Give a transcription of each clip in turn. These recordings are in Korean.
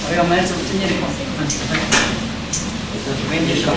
오래간만에 좀 찐일이고. 왠지 좋아.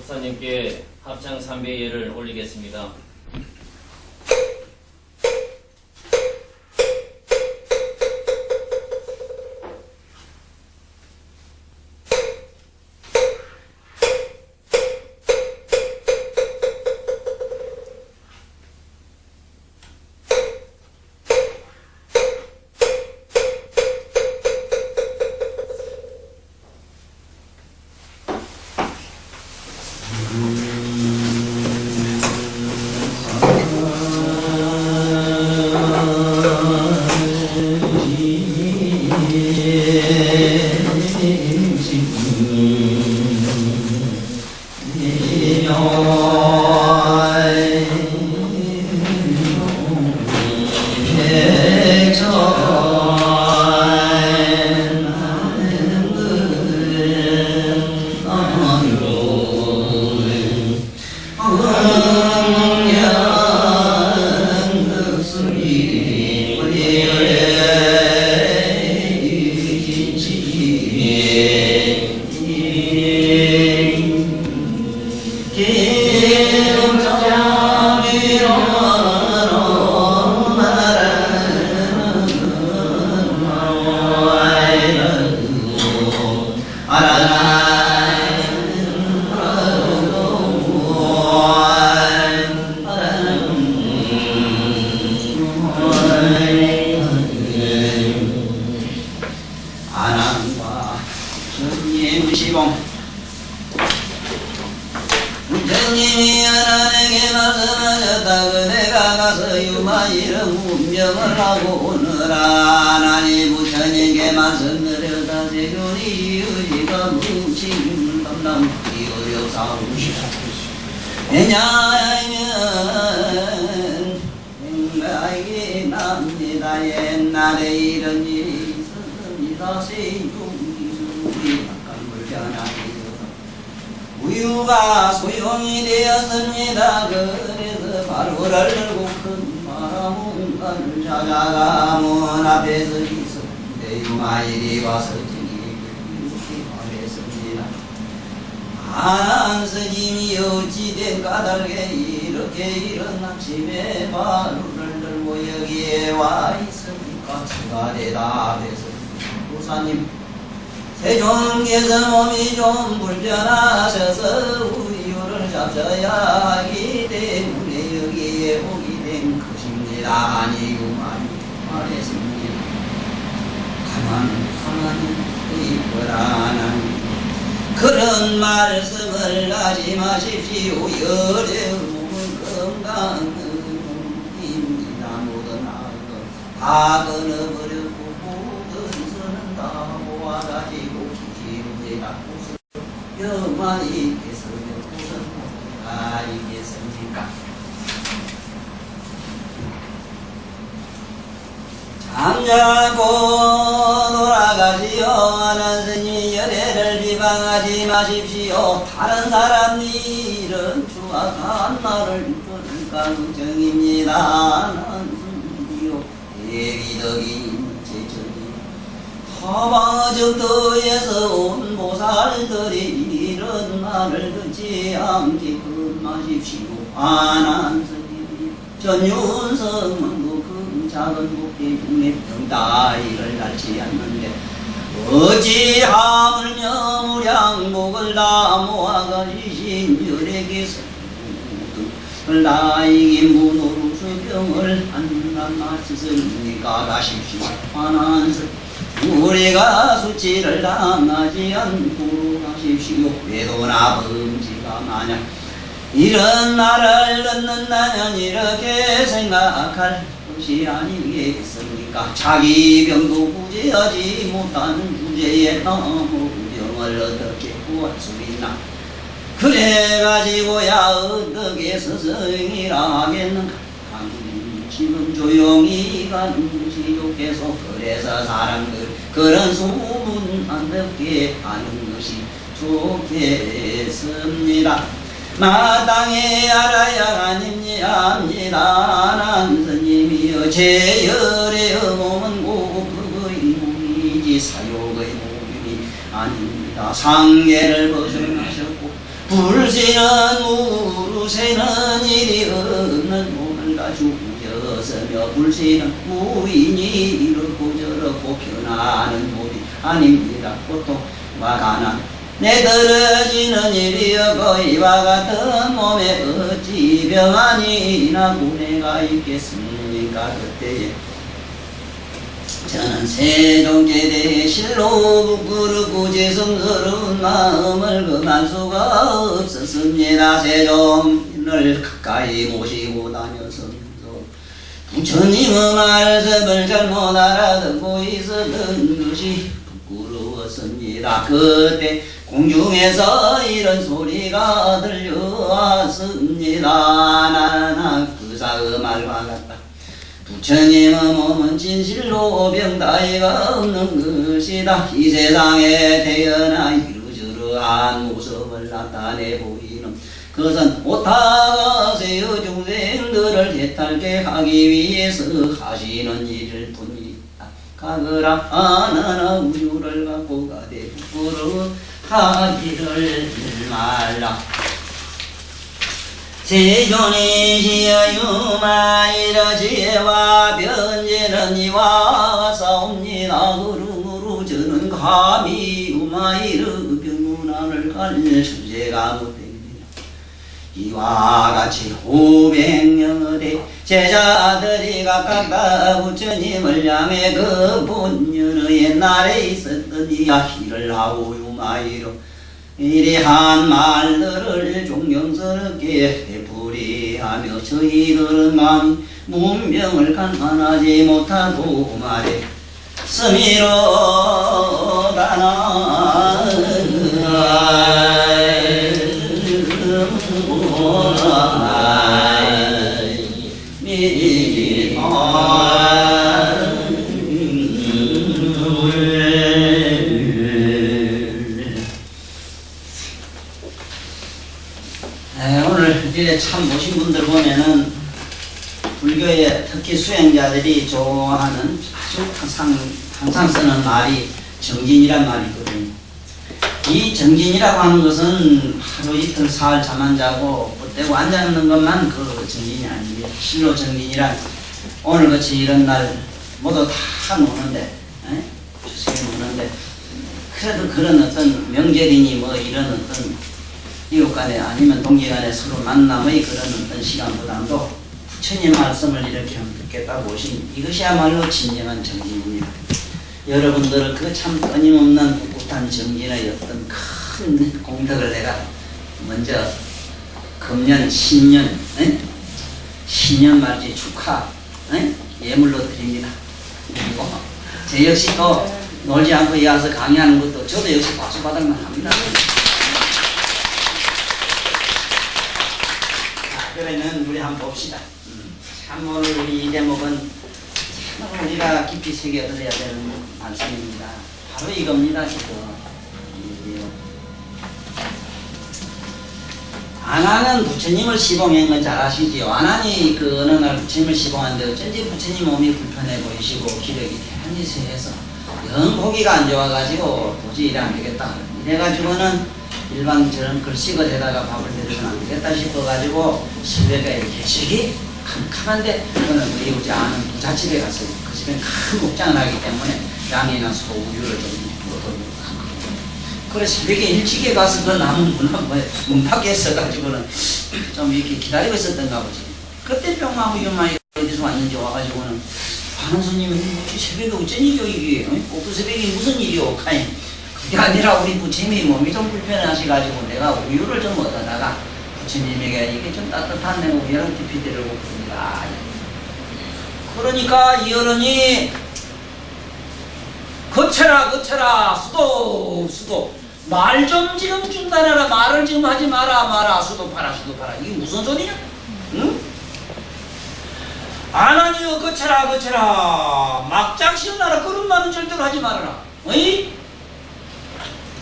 법사님께 합창 3배 예를 올리겠습니다. 되었다. 그대가 가서 유마이름 운명을 하고 오너라. 나니 부처님께 말씀드렸다. 세존이 의리가 뭉친 담당이 어렵사오시다. 왜냐하면 생각이 납니다. 옛날에 이런 일이 있었습니다. 세종이 약간 불편하게 우유가 소용이 되었습니다. 그래서 바로를 들고 큰 바람을 찾아가 문 앞에서 있었는데 유마일이 와서 이렇게 말했습니다. 안 스님이 어찌된 까닭에 이렇게 이른 아침에 바로를 들고 여기에 와 있습니까? 제가 대답했습니다. 도사님, 세종께서 몸이 좀 불편하셔서 우유를 잡셔야 하기 때문에 여기에 오게 된 것입니다. 아니구만 말했습니다. 가만히 이거라는 그런 말씀을 하지 마십시오. 열의 몸은 건강한 몸입니다. 모든 악은 다 끊어버렸고 모든 선은 다 모아가지고 기름제가 무슨 영원히 있겠으며 무슨 뭐가 있겠습니까? 잠자고 돌아가시오. 하는 스님 열애를 비방하지 마십시오. 다른 사람 일은 추악한 말을 들을까 걱정입니다. 하는 스님이요 대비덕이 제천이 하방적도에서 온 보살들이 이런 말을 듣지 않게끔 마십시오. 하는 스님이 전윤성은 작은 복귀 중에 병 따위를 낳지 않는데 어찌 하물며 무량복을 다 모아가지신 열에게서 그걸 다 이긴 무노루수병을 한단 마시습니까? 가십시오. 환한서 우리가 수치를 당하지 않고 가십시오. 외도나 범지가 만약 이런 말을 듣는다면 이렇게 생각할 것이 아니겠습니까? 자기 병도 구제하지 못하는 주제에 너무 병을 어떻게 구할 수 있나? 그래가지고야 어떻게 스승이라 하겠는가? 지금 조용히 가는 것이 좋겠소. 그래서 사람들 그런 소문 안 듣게 하는 것이 좋겠습니다. 마땅히 알아야 합니다. 난 스님이여 제 열의 몸은 고급의 몸이지 사욕의 몸이 아닙니다. 상계를 벗어나셨고 불신은 무르세는 일이 없는 몸을 가지셨으며 불신은 무인이 이렇고 저렇고 변하는 몸이 아닙니다. 고통과 가난 내떨어지는 일이여 이와 같은 몸에 어찌 병아니나 구내가 있겠습니까? 그때에 저는 세종께 대해 실로 부끄럽고 죄송스러운 마음을 금할 수가 없었습니다. 세종을 가까이 모시고 다녔습니다. 부처님의 말씀을 잘못 알아듣고 있었던 것이 부끄러웠습니다. 그때 공중에서 이런 소리가 들려왔습니다. 나나 그사의 말과 같다. 부처님의 몸은 진실로 병따위가 없는 것이다. 이 세상에 태어나 이러저러한 모습을 나타내 보이는 그것은 오타가세의 중생들을 해탈게 하기 위해서 하시는 일일 뿐이다. 가거라 하나나 우유를 갖고 가되 부끄러워하기를 말라. 세존이시여 유마이라 지혜와 변제는 이와 싸웁니다. 그러므로 저는 감히 유마이르 병문안을 갈 천재가 못됩니다. 이와 같이 500명의 제자들이 각각 다 부처님을 향해 그 본년의 옛날에 있었던 이야기를 하고 유마이로 이리한 말들을 존경스럽게 고대하며 저희들은 마음이 문명을 간판하지 못하고 말해 스미로다나 오늘 이제 참 오신 분들 보면은 불교의 특히 수행자들이 좋아하는 아주 항상 쓰는 말이 정진이란 말이 있거든요. 이 정진이라고 하는 것은 하루 이틀 사흘 잠 안 자고 뻗대고 앉아있는 것만 그 정진이 아닙니다. 실로 정진이란 오늘같이 이런 날 모두 다 노는데 주식에 노는데 그래도 그런 어떤 명절이니 뭐 이런 어떤 이웃 간에 아니면 동지 간에 서로 만남의 그런 어떤 시간보다도 부처님 말씀을 이렇게 듣겠다고 오신 이것이야말로 진정한 정진입니다. 여러분들은 그 참 끊임없는 꿋꿋한 정진의 어떤 큰 공덕을 내가 먼저 금년 신년 신년 말지 축하 예물로 드립니다. 그리고 제 역시 또 놀지 않고 이 와서 강의하는 것도 저도 역시 박수 받을만 합니다. 자, 그러면 우리 한번 봅시다. 참 오늘 우리 이 제목은 참 우리가 깊이 새겨들어야 되는 말씀입니다. 바로 이겁니다. 안하는 부처님을 시봉한 건 잘 아시지요. 안하니 그 어느 날 부처님을 시봉하는데 어쩐지 부처님 몸이 불편해 보이시고 기력이 대단히 세해서 영 보기가 안 좋아가지고 도저히 이래 안 되겠다. 이래가지고는 일반 저런 글씨가 되다가 밥을 내려서는 안 되겠다 싶어가지고 실내가 이렇게 식이 캄캄한데 그거는 우리 우리 아는 부잣집에 갔어요. 그 집에 큰 목장을 하기 때문에 양이나 소, 우유를 좀 얻어주고 그래 새벽에 일찍에 가서 그 나무 문 밖에 있어가지고는 좀 이렇게 기다리고 있었던가 보지. 그때 뿅하고 유마이 어디서 왔는지 와가지고는 하는 손님이 새벽에 어쩐 일이요 이게 꼭두 새벽에 무슨 일이요 카인 그게 아니라 우리 부처님이 몸이 좀 불편하셔가지고 내가 우유를 좀 얻어다가 부처님에게 이게 좀 따뜻한 내 우유를 깊이 드리고 그럽니다. 그러니까 이 어른이 거쳐라 수도 말 좀 지금 중단해라. 말을 지금 하지 마라 수도 파라 이게 무슨 소리냐? 응? 안하니여 거쳐라 막장 시원하라. 그런 말은 절대로 하지 말아라. 어이?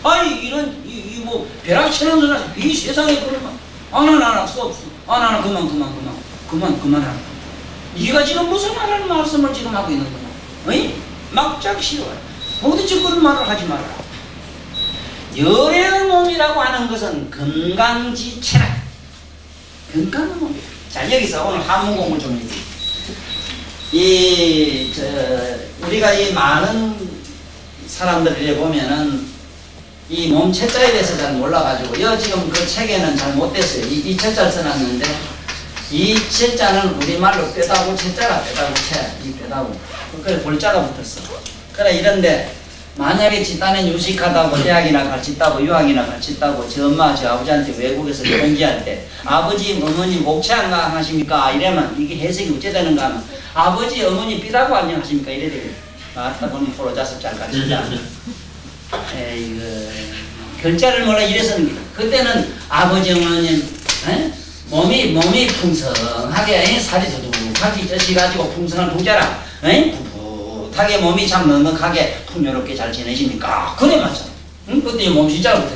아이 이런 이 뭐 벼락치는 소리 하지. 이 세상에 그런 말 안하나 수도 안하나 그만하라. 네가 지금 무슨 말하는 말씀을 지금 하고 있는 거냐? 어이? 막장 시원 도대체 그런 말을 하지 말아라. 열의 몸이라고 하는 것은 건강지체라. 건강한 몸이야. 자 여기서 오늘 한문 공부 좀 해볼게요. 우리가 이 많은 사람들을 보면은 이 몸 채자에 대해서 잘 몰라가지고 지금 그 책에는 잘 못됐어요. 이 채자를 써놨는데 이 채자는 우리말로 뼈다구 채자라. 뼈다구 채. 이 뼈다구. 그래 볼자가 붙었어. 그래 이런데 만약에 집단에 유식하다고 대학이나 같이 있다고 유학이나 같이 있다고 저 엄마 저 아버지한테 외국에서 연기할 때 아버지 어머니 목채 안 하십니까? 이러면 이게 해석이 어째 되는가 하면 아버지 어머니 삐다고 안녕하십니까? 이래 되겠네. 아따 보니 프로자습 잘 가르치자. 이거 글자를 몰라 이래서는 그때는 아버지 어머님 몸이 풍성하게 살이 두둑하게 쪄시가지고 풍성한 부자라 풋풋하게 몸이 참 넉넉하게 풍요롭게 잘 지내십니까? 그래 맞잖아. 그때 몸이 잘 못해.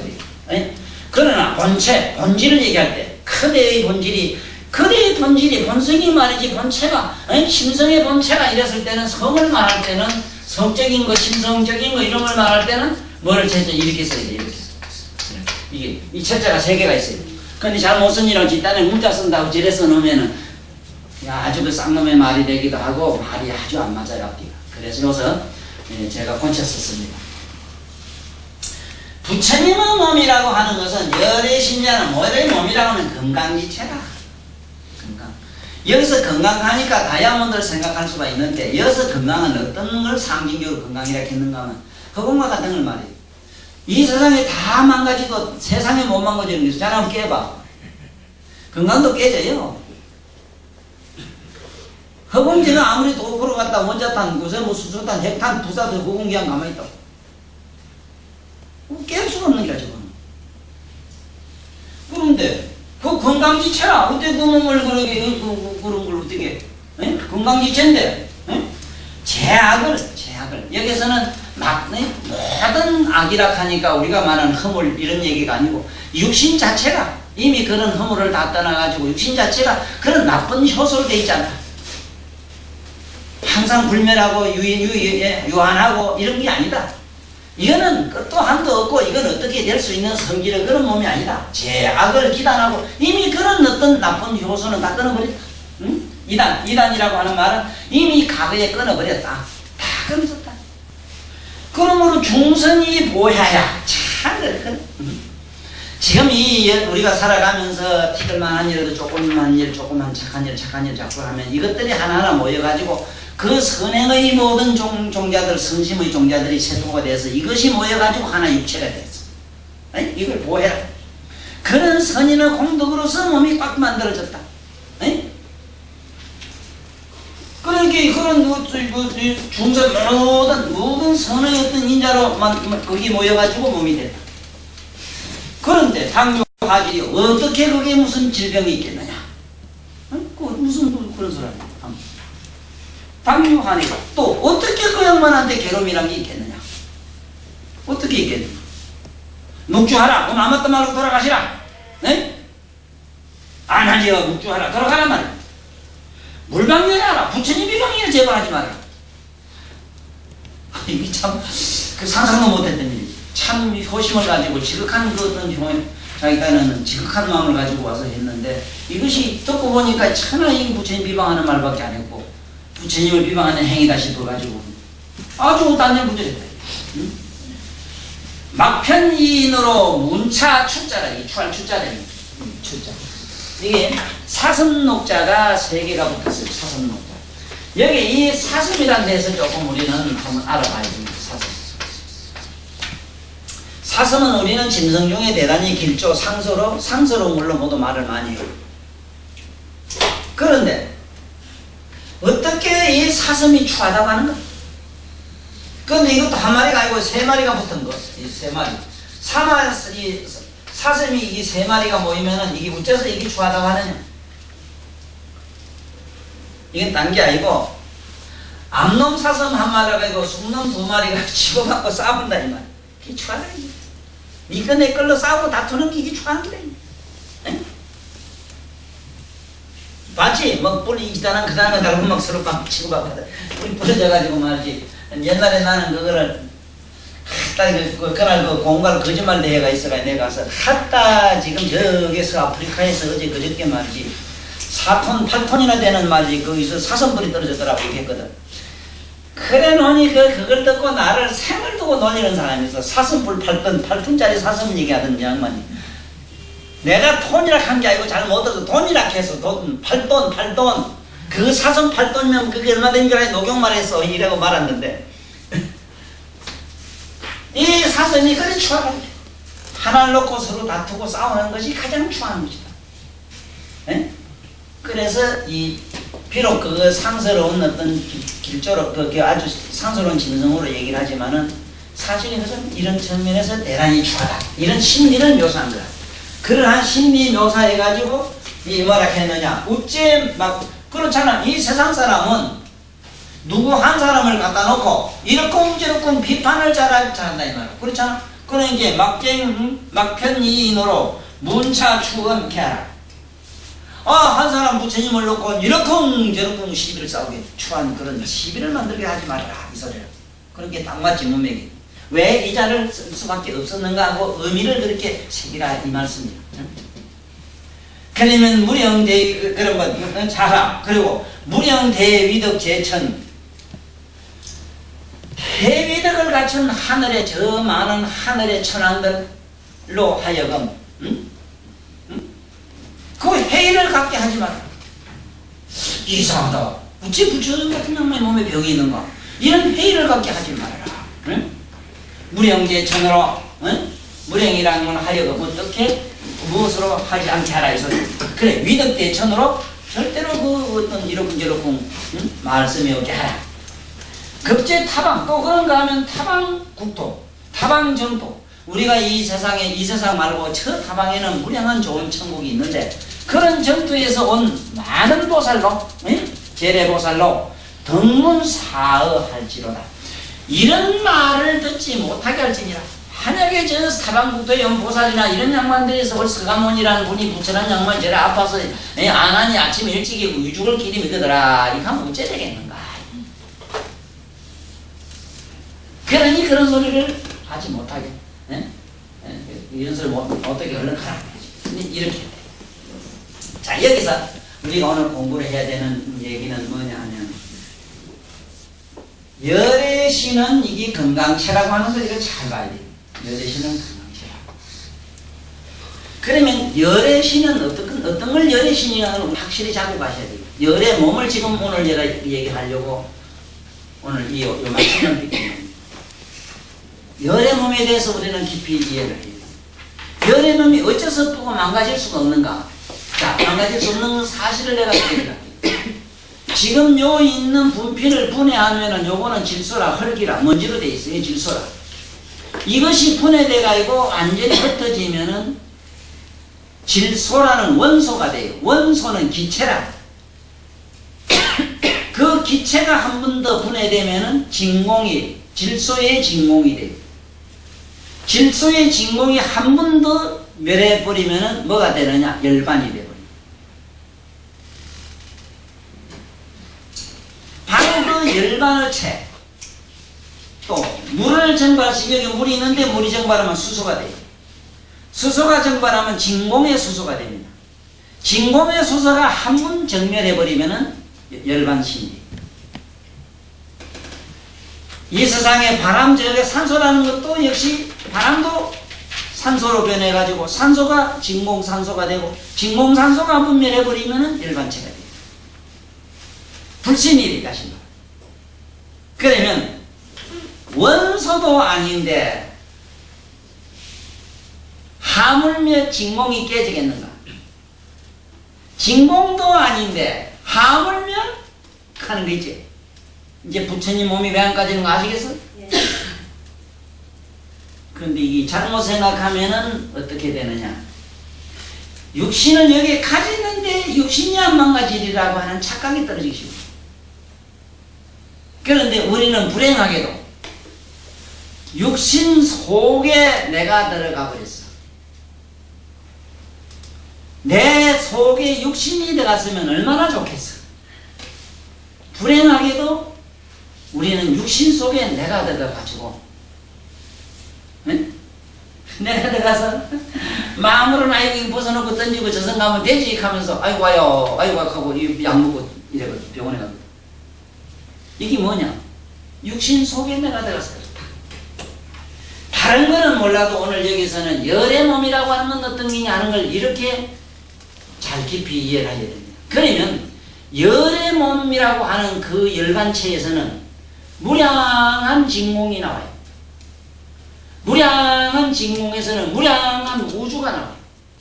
그러나 본질을 얘기할 때 그대의 본질이 본성이 말이지 본체가 심성의 본체가 이랬을 때는 성을 말할 때는 성적인 거 심성적인 거 이런 걸 말할 때는 뭐를 이렇게 써야 돼. 이렇게 이게 이 철자가 세 개가 있어요. 근데 잘못 쓴 일은 뒷단에 문자 쓴다고 지레 써놓으면은 아주 그 쌍놈의 말이 되기도 하고 말이 아주 안 맞아요 앞뒤가. 그래서 여기서 제가 고쳐 썼습니다. 부처님의 몸이라고 하는 것은 열의 신자는 열의 몸이라고 하면 건강지체라. 건강. 여기서 건강하니까 다이아몬드를 생각할 수가 있는데 여기서 건강은 어떤 걸 상징적으로 건강이라 했는가 하면 그것과 같은 걸 말해요. 이 세상에 다 망가지고 세상에 못 망가지는 게 있어. 잘 한번 깨봐. 건강도 깨져요. 허공지가 아무리 도구로 갔다 원자탄, 요새 뭐 수소탄, 핵탄, 부사도 허공기한 가만히 있다고. 깰 수가 없는 거야, 지금. 그런데, 그 건강지체라. 어떻게 그 몸을 그러게, 그런 걸 어떻게, 에? 건강지체인데, 에? 제약을. 여기서는 막, 모든 악이라 하니까 우리가 말하는 허물, 이런 얘기가 아니고, 육신 자체가 이미 그런 허물을 다 떠나가지고, 육신 자체가 그런 나쁜 효소로 돼 있지 않다. 항상 불멸하고 유한하고 이런 게 아니다. 이거는 끝도 한도 없고 이건 어떻게 될 수 있는 성질의 그런 몸이 아니다. 제약을 기단하고 이미 그런 어떤 나쁜 효소는 다 끊어버렸다. 응? 이단이라고 하는 말은 이미 과거에 끊어버렸다. 다 끊어졌다. 그러므로 중선이 보야야. 참 그래. 지금 우리가 살아가면서 티끌만한 일에도 조그만 일, 조그만 착한 일 자꾸 하면 이것들이 하나하나 모여가지고 그 선행의 모든 종자들, 성심의 종자들이 세토가 돼서 이것이 모여가지고 하나 육체가 됐어. 에이? 이걸 보해라. 그런 선인의 공덕으로서 몸이 꽉 만들어졌다. 에이? 그러니까 그런 중선 모든 선의 어떤 인자로 거기 모여가지고 몸이 됐다. 그런데 당뇨, 화질이 어떻게 그게 무슨 질병이 있겠느냐? 그 무슨 그런 소리 하냐? 당뇨, 화내가 또 어떻게 그 양반한테 괴로움이란 게 있겠느냐? 어떻게 있겠느냐? 묵주하라. 그럼 아무것도 말고 돌아가시라. 네? 안 하지요. 묵주하라. 돌아가란 말이야. 물방열하라. 부처님 비방을 제거하지 마라. 이게 참 그 상상도 못했던 일이지. 참 효심을 가지고 지극한 그 어떤 자기가는 지극한 마음을 가지고 와서 했는데 이것이 듣고 보니까 천하의 부처님 비방하는 말밖에 안 했고 부처님을 비방하는 행위다 싶어가지고 아주 단연 부처였다. 응? 막편이인으로 문차 추자라. 이 추할 추자래. 추자. 이게 사슴녹자가 3개가 붙었어요. 사슴녹자. 여기 이 사슴이라는 데서 조금 우리는 한번 알아봐야 됩니다. 사슴은 우리는 짐승 중에 대단히 길조 상서로 물론 모두 말을 많이 해요. 그런데 어떻게 이 사슴이 추하다고 하는가? 그런데 이것도 한 마리가 아니고 3마리가 붙은 거. 이 3마리. 사슴이 이 3마리가 모이면은 이게 어째서 이게 추하다고 하느냐? 이건 딴 게 아니고 암놈 사슴 1마리가 있고 숙놈 2마리가 치고받고 싸운다 이 말. 이게 추하다 이게. 니꺼 내 걸로 싸우고 다투는 게 이게 추한 거다. 봤지? 뭐 뿔이 이단한 그 다음에 달고 막 서로 막 치고받고 뿔이 부러져가지고 말이지. 옛날에 나는 그거를 그날 그 공갈 거짓말 대회가 있어가 내가 가서 갔다 지금 저기서 아프리카에서 어제 그저께 말이지 4톤 8톤이나 되는 말이지 거기서 사슴뿔이 떨어졌더라고 했거든. 그래 놓으니 그걸 듣고 나를 생을 두고 놀리는 사람이 있어. 사슴뿔 8톤짜리 사슴 얘기하던 양반이 내가 톤이라 한 게 아니고 잘 못 들어서 돈이라 해서 돈 8돈 그 사슴 8돈이면 그게 얼마 된 줄 알아? 녹용말 했어 이라고 말았는데 이 사슴이 그리 추하다. 하나를 놓고 서로 다투고 싸우는 것이 가장 추한 것이다. 에? 그래서 비록 그 상스러운 어떤 길조로 그 아주 상스러운 짐승으로 얘기를 하지만은 사실은 그것은 이런 측면에서 대단히 추하다. 이런 심리를 묘사한 거야. 그러한 심리 묘사해가지고 이 뭐라 했느냐? 어째 막 그렇잖아. 이 세상 사람은 누구 한 사람을 갖다 놓고 이렇쿵저렇쿵 비판을 잘한다 이 말이야. 그렇잖아. 그러니까 막편이인으로 문차 추은 캐라. 한 사람 부처님을 놓고 이렇쿵저렇쿵 시비를 싸우게 추한 그런 시비를 만들게 하지 말아라 이 소리를. 그렇게 딱 맞지 문맥이. 왜 이 자를 쓸 수밖에 없었는가 하고 의미를 그렇게 새기라 이 말씀이야. 그러면 무령대 그런 것 자라. 그리고 무령대위덕 제천 대위덕을 갖춘 하늘의 저 많은 하늘의 천왕들로 하여금 그 회의를 갖게 하지 마라. 이상하다. 어찌 부처님 같은 양반의 몸에 병이 있는가? 이런 회의를 갖게 하지 말아라. 무령제천으로 무령이라는 건 하여금 어떻게 무엇으로 하지 않게 하라 이 소리. 그래 위덕대천으로 절대로 그 어떤 이러쿵저러쿵 말씀이 없게 하라. 급제 타방 또 그런가 하면 타방 국토, 타방 정토. 우리가 이 세상 말고 저 타방에는 무량한 좋은 천국이 있는데 그런 정토에서 온 많은 보살로 재래보살로 덕문사의할지로다. 이런 말을 듣지 못하게 할지니라. 만약에 저 타방국토에 온 보살이나 이런 양반들에서 올 서가모니라는 분이 부처난 양반 저래 아파서 안 하니 아침에 일찍 유죽을 길이 믿거더라. 이거 하면 어째 되겠는가. 그러니 그런 소리를 하지 못하게. 이런 소리 어떻게 흘러가라. 이렇게. 자, 여기서 우리가 오늘 공부를 해야 되는 얘기는 뭐냐 하면, 열애신은 이게 건강체라고 하는 소리를 잘 봐야 돼요. 열애신은 건강체라고. 그러면 열애신은 어떤 걸 열애신이냐는 확실히 잡고 가셔야 돼요. 열애 몸을 지금 오늘 제가 얘기하려고 오늘 요 말씀을 드립니다. 열의 몸에 대해서 우리는 깊이 이해를 해요. 열의 몸이 어째서 보고 망가질 수가 없는가? 자, 망가질 수 없는 사실을 내가 드립니다. 지금 요 있는 분필을 분해하면은 요거는 질소라 흙이라 먼지로 돼 있어요. 질소라. 이것이 분해돼 가지고 완전히 흩어지면은 질소라는 원소가 돼요. 원소는 기체라. 그 기체가 한 번 더 분해되면은 질소의 진공이 돼요. 질소의 진공이 한 번 더 멸해버리면 뭐가 되느냐? 열반이 되버려요. 바로 그 열반을 채. 또 물을 증발시켜 여기 물이 있는데 물이 증발하면 수소가 돼요. 수소가 증발하면 진공의 수소가 됩니다. 진공의 수소가 한 번 정멸해버리면 열반신이 돼요. 이 세상에 바람 저게 산소라는 것도 역시 바람도 산소로 변해가지고 산소가 진공산소가 되고 진공산소가 한 번 멸해버리면 열반체가 돼요. 불신일이 가신다. 그러면 원소도 아닌데 하물며 진공이 깨지겠는가? 진공도 아닌데 하물며 하는 거 있지? 이제 부처님 몸이 왜 안 까지는 거 아시겠어? 예. 그런데 이게 잘못 생각하면은 어떻게 되느냐? 육신은 여기에 가지는데 육신이 안 망가지리라고 하는 착각이 떨어지기 쉽습니다. 그런데 우리는 불행하게도 육신 속에 내가 들어가 버렸어. 내 속에 육신이 들어갔으면 얼마나 좋겠어. 불행하게도 우리는 육신 속에 내가 들어가가지고 내가 들어가서 마음으로는 아이고 벗어놓고 던지고 저승 가면 되지 하면서 아이고 와요 아이고 하고 약 먹고 이래가 병원에 가고 이게 뭐냐? 육신 속에 내가 들어갔어요. 다른 거는 몰라도 오늘 여기서는 열의 몸이라고 하는 건 어떤 게냐 하는 걸 이렇게 잘 깊이 이해를 해야 됩니다. 그러면 열의 몸이라고 하는 그 열반체에서는 무량한 진공이 나와요. 무량한 진공에서는 무량한 우주가 나와요.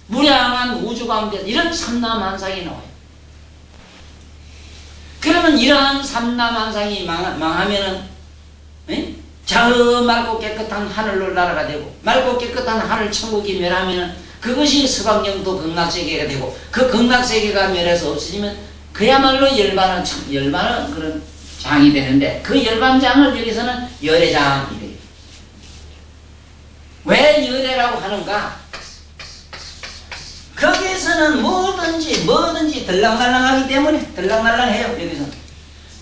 무량한 우주 가운데 이런 삼라만상이 나와요. 그러면 이러한 삼라만상이 망하면은 저 맑고 깨끗한 하늘로 날아가 되고 맑고 깨끗한 하늘 천국이 멸하면은 그것이 서방영도 극락세계가 되고 그 극락세계가 멸해서 없어지면 그야말로 열반은 그런 장이 되는데 그 열반장을 여기서는 열애장이 돼요. 왜 열애라고 하는가? 거기에서는 뭐든지 들락날락하기 때문에 들락날락해요. 여기서는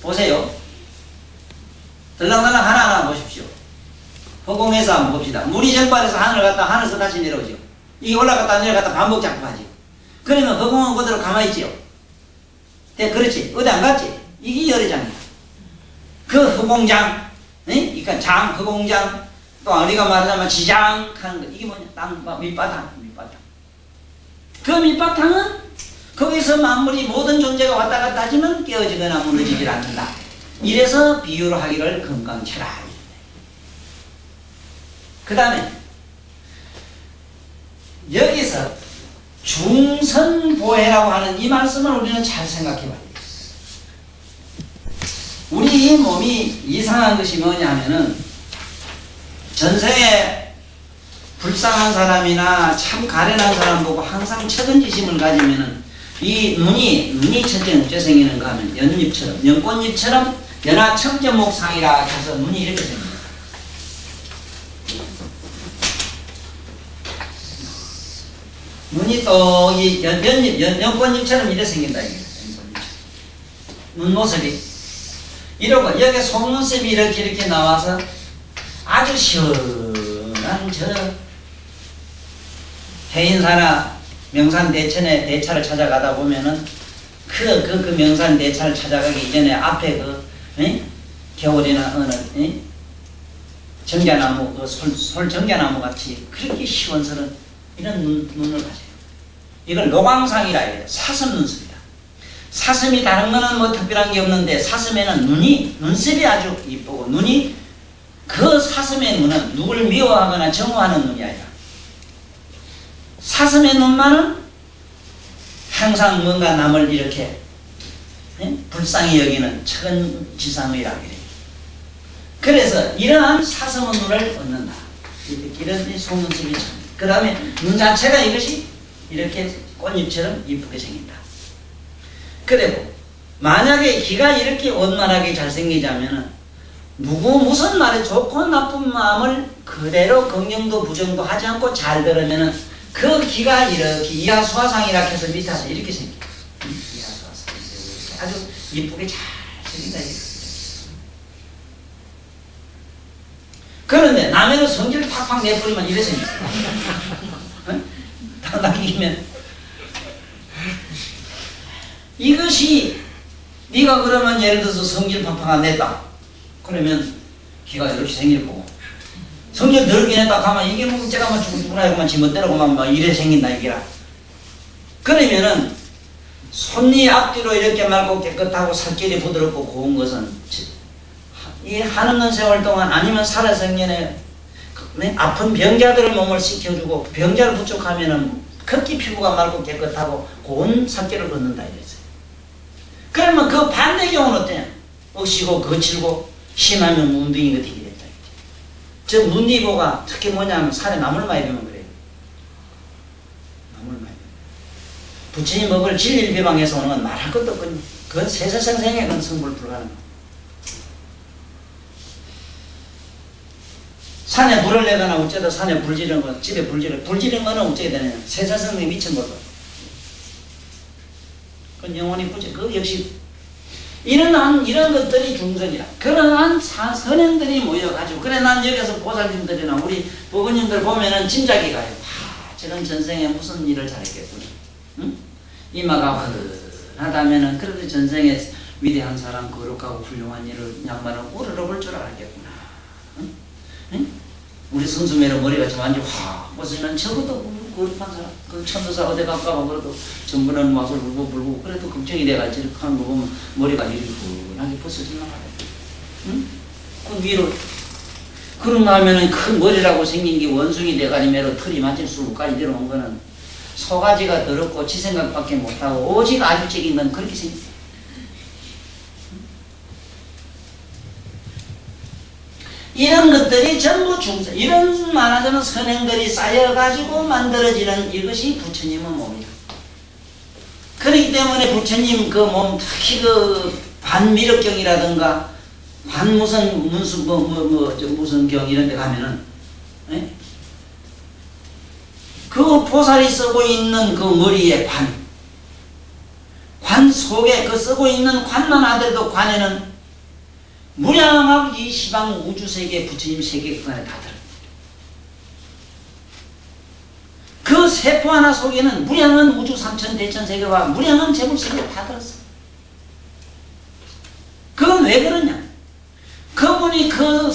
보세요. 들락날락 하나하나 보십시오. 허공에서 한번 봅시다. 물이 증발해서 하늘 갔다 하늘에서 다시 내려오죠. 이게 올라갔다 내려갔다 반복 작업하지. 그러면 허공은 그대로 가만히 있지요. 그렇지. 어디 안 갔지? 이게 열애장이야. 그 허공장, 그러니까 장, 허공장, 또 우리가 말하자면 지장 하는 거. 이게 뭐냐? 땅, 밑바탕. 그 밑바탕은 거기서 만물이 모든 존재가 왔다 갔다 하지만 깨어지거나 무너지질 않는다. 이래서 비유를 하기를 건강체라. 그 다음에 여기서 중선보해라고 하는 이 말씀을 우리는 잘 생각해 봐야 돼요. 우리 이 몸이 이상한 것이 뭐냐 하면은 전생에 불쌍한 사람이나 참 가련한 사람 보고 항상 측은지심을 가지면은 이 눈이 첫째 어째 생기는가 하면 연잎처럼, 연꽃잎처럼 연화청점목상이라 해서 눈이 이렇게 생깁니다. 눈이 또 이 연꽃잎처럼 이래 생긴다 이게. 눈 모습이 이러고 여기 속눈썹이 이렇게 나와서 아주 시원한 저 해인사나 명산 대천의 대차를 찾아가다 보면은 그 명산 대차를 찾아가기 이전에 앞에 겨울이나 어느 정자나무 솔 정자나무 같이 그렇게 시원스러운 이런 눈을 가져요. 이걸 노광상이라 해요. 사슴 눈썹이다. 사슴이 다른 거는 뭐 특별한 게 없는데 사슴에는 눈썹이 아주 이쁘고 눈이 그 사슴의 눈은 누굴 미워하거나 정오하는 눈이 아니라 사슴의 눈만은 항상 뭔가 남을 이렇게 불쌍히 여기는 천지상의라 그래요. 그래서 이러한 사슴의 눈을 얻는다. 이런 속눈썹이 참. 그 다음에 눈 자체가 이것이 이렇게 꽃잎처럼 이쁘게 생긴다. 그리고 만약에 귀가 이렇게 원만하게 잘생기자면은 무슨 말에 좋고 나쁜 마음을 그대로 긍정도 부정도 하지 않고 잘 들으면은 그 귀가 이렇게 이하수화상이라 해서 밑에서 이렇게 생겨. 이하수화상 이렇게 아주 이쁘게 잘 생긴다. 그런데 남에는 성질을 팍팍 내버리면 이래 생겨. 당당히면 이것이 네가 그러면 예를 들어서 성질 팍팍 안 냈다. 그러면 귀가 이렇게 생길 거고 성질 넓게 냈다 하면 이게 뭐 제가 막 죽구나 지멋대로만 막 이래 생긴다 이게라. 그러면은 손니 앞뒤로 이렇게 말고 깨끗하고 살결이 부드럽고 고운 것은 이 한없는 세월 동안 아니면 살아생전에 아픈 병자들의 몸을 씻겨주고 병자를 부축하면은 급기 피부가 맑고 깨끗하고 고운 살결을 얻는다 이랬어요. 그러면 그 반대 경우는 어때요? 억시고 거칠고 심하면 문둥이가 되게 됐다. 저 문니보가 특히 뭐냐면 살에 나물 많이 되면 그래요. 나물 많이. 부처님 먹을 진리를 비방해서 오는 건 말할 것도 없거든요. 그건 세세생생에 그건 성불 불가능. 산에 불을 내거나 어쩌다 산에 불 지른 거, 집에 불 지른 거는 어떻게 되느냐. 세세생에 미친 거죠. 그건 영원히 부처. 그 역시 이런 것들이 중선이라. 그러한 선행들이 모여가지고, 그래, 난 여기서 보살님들이나 우리 부모님들 보면은 짐작이 가요. 저런 전생에 무슨 일을 잘했겠구나. 응? 이마가 흔하다면은 그래도 전생에 위대한 사람, 거룩하고 훌륭한 일을 양반을 우러러 볼 줄 알겠구나. 응? 응? 우리 성수매로 머리가 좀 완전 확 벗으면 적어도 거룩한 사람, 그 천도사 어디 갈까봐 그래도 전부는 와서 울고 그래도 걱정이 돼가 저렇게 하는 거 보면 머리가 이렇게 훌하게 벗어지나 봐요. 응? 그 위로 그런가 하면은 큰 머리라고 생긴 게 원숭이 대가리매로 털이 맞을 수까지 내려온 거는 소가지가 더럽고 지 생각밖에 못하고 오직 아주적인 건 그렇게 생겼어요. 이런 것들이 전부 중선, 이런 말하자면 선행들이 쌓여가지고 만들어지는 이것이 부처님의 몸이다. 그렇기 때문에 부처님 그 몸, 특히 그 반미륵경이라든가 반 무슨 무슨 경 이런 데 가면은, 에? 그 보살이 쓰고 있는 그 머리에 관 속에 그 쓰고 있는 관만 하더라도 관에는 무량하고 이 시방 우주세계 부처님 세계관에 다 들어있다. 그 세포 하나 속에는 무량한 우주 삼천 대천 세계와 무량한 재물 세계가 다 들었어. 그건 왜 그러냐? 그분이 그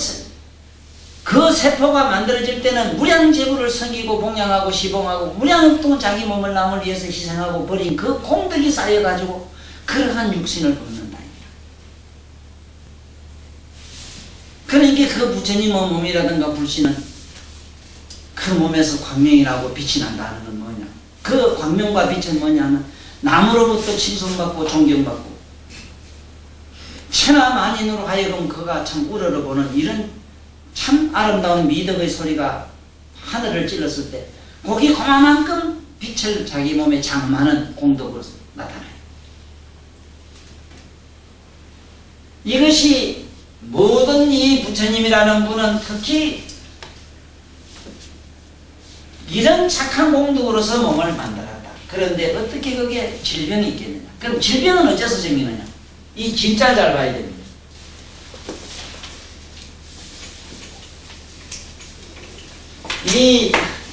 세포가 만들어질 때는 무량 재물을 섬기고 봉양하고 시봉하고 무량 또 자기 몸을 남을 위해서 희생하고 버린 그 공덕이 쌓여가지고 그러한 육신을 얻는다. 그러니까 그 부처님의 몸이라든가 불씨는 그 몸에서 광명이 나고 빛이 난다는 건 뭐냐? 그 광명과 빛은 뭐냐면 남으로부터 칭송받고 존경받고 천하 만인으로 하여금 그가 참 우러러보는 이런 참 아름다운 미덕의 소리가 하늘을 찔렀을 때 거기 그만큼 빛을 자기 몸에 장만한 공덕으로 나타나요. 이것이 모든 이 부처님이라는 분은 특히 이런 착한 공덕으로서 몸을 만들었다. 그런데 어떻게 그게 질병이 있겠느냐? 그럼 질병은 어째서 생기느냐? 이 진짜 잘 봐야 됩니다.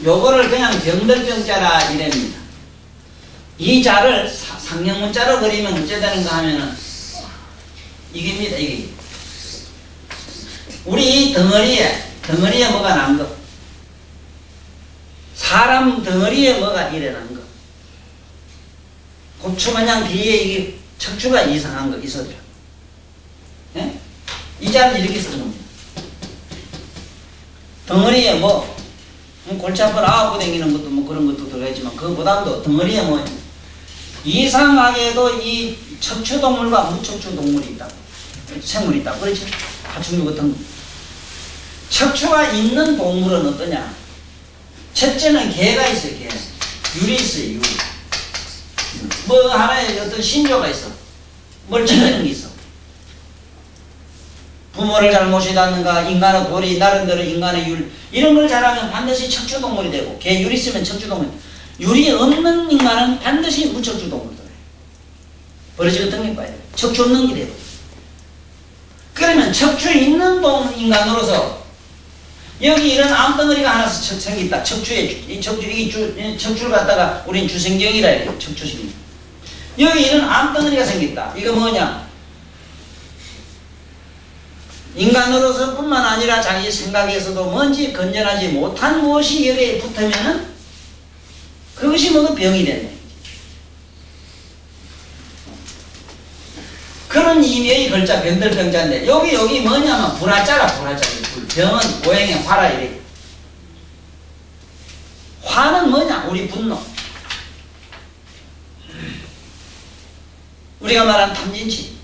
요거를 그냥 병들병자라 이랍니다. 이 자를 상형문자로 그리면 어째 되는가 하면은 이깁니다, 이게. 우리 덩어리에 뭐가 난 거. 사람 덩어리에 뭐가 일어난 거. 고추 마냥 뒤에 이게 척추가 이상한 거 있어요. 예? 이 자를 이렇게 쓰는 겁니다. 덩어리에 골치 한번 아프고 다니는 것도 뭐 그런 것도 들어가지만 그보다도 덩어리에 이상하게도 이 척추동물과 무척추동물이 있다. 생물이 있다. 그렇죠? 파충류 같은 거. 척추가 있는 동물은 어떠냐? 첫째는 개가 있어요, 개. 유리 있어요, 유리. 하나의 어떤 신조가 있어. 뭘 지키는 게 있어. 부모를 잘못이다는가, 인간의 도리, 나름대로 인간의 율, 이런 걸 잘하면 반드시 척추동물이 되고, 개 유리 있으면 척추동물. 유리 없는 인간은 반드시 무척추동물이 돼요. 버러지 같은 게 봐야 돼요. 척추 없는 게 돼요. 그러면 척추 있는 인간으로서 여기 이런 암덩어리가 하나 생겼다. 척추를 갖다가 우린 주생경이라 해요. 척추신경. 여기 이런 암덩어리가 생겼다. 이거 뭐냐? 인간으로서 뿐만 아니라 자기 생각에서도 뭔지 건전하지 못한 무엇이 여기에 붙으면은 그것이 뭐가 병이 되네. 그런 의미의 글자 병들병자인데 여기 뭐냐면 불화자라. 병은 고행의 화라 이래. 화는 뭐냐? 우리 분노. 우리가 말한 탐진치.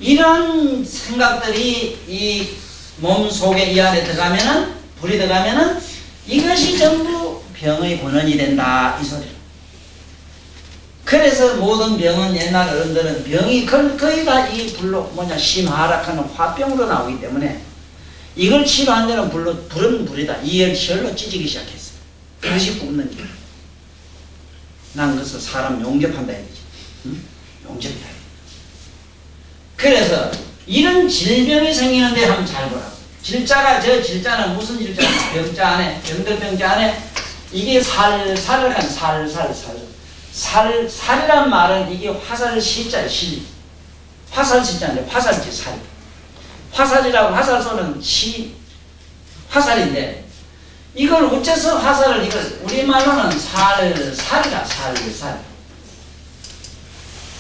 이런 생각들이 이 몸 속에 이 안에 들어가면은 불이 들어가면은 이것이 전부 병의 본원이 된다 이 소리. 그래서 모든 병은 옛날 어른들은 병이 거의 다 이 불로 심하락하는 화병으로 나오기 때문에 이걸 치료한 데는 불은 불이다. 이열치열로 찢기 시작했어요. 그것이 굽는 길. 난 그래서 사람 용접한다 해야지. 응? 용접이다. 그래서 이런 질병이 생기는데 한번 잘 보라고. 질자는 무슨 질자냐? 병자 안에, 병들병자 안에 이게 살이란 말은 이게 화살 시자예요. 화살 시자인데 화살지 살. 화살이라고 화살소는 화살인데 이걸 어째서 화살을 이걸 우리말로는 살이라 살.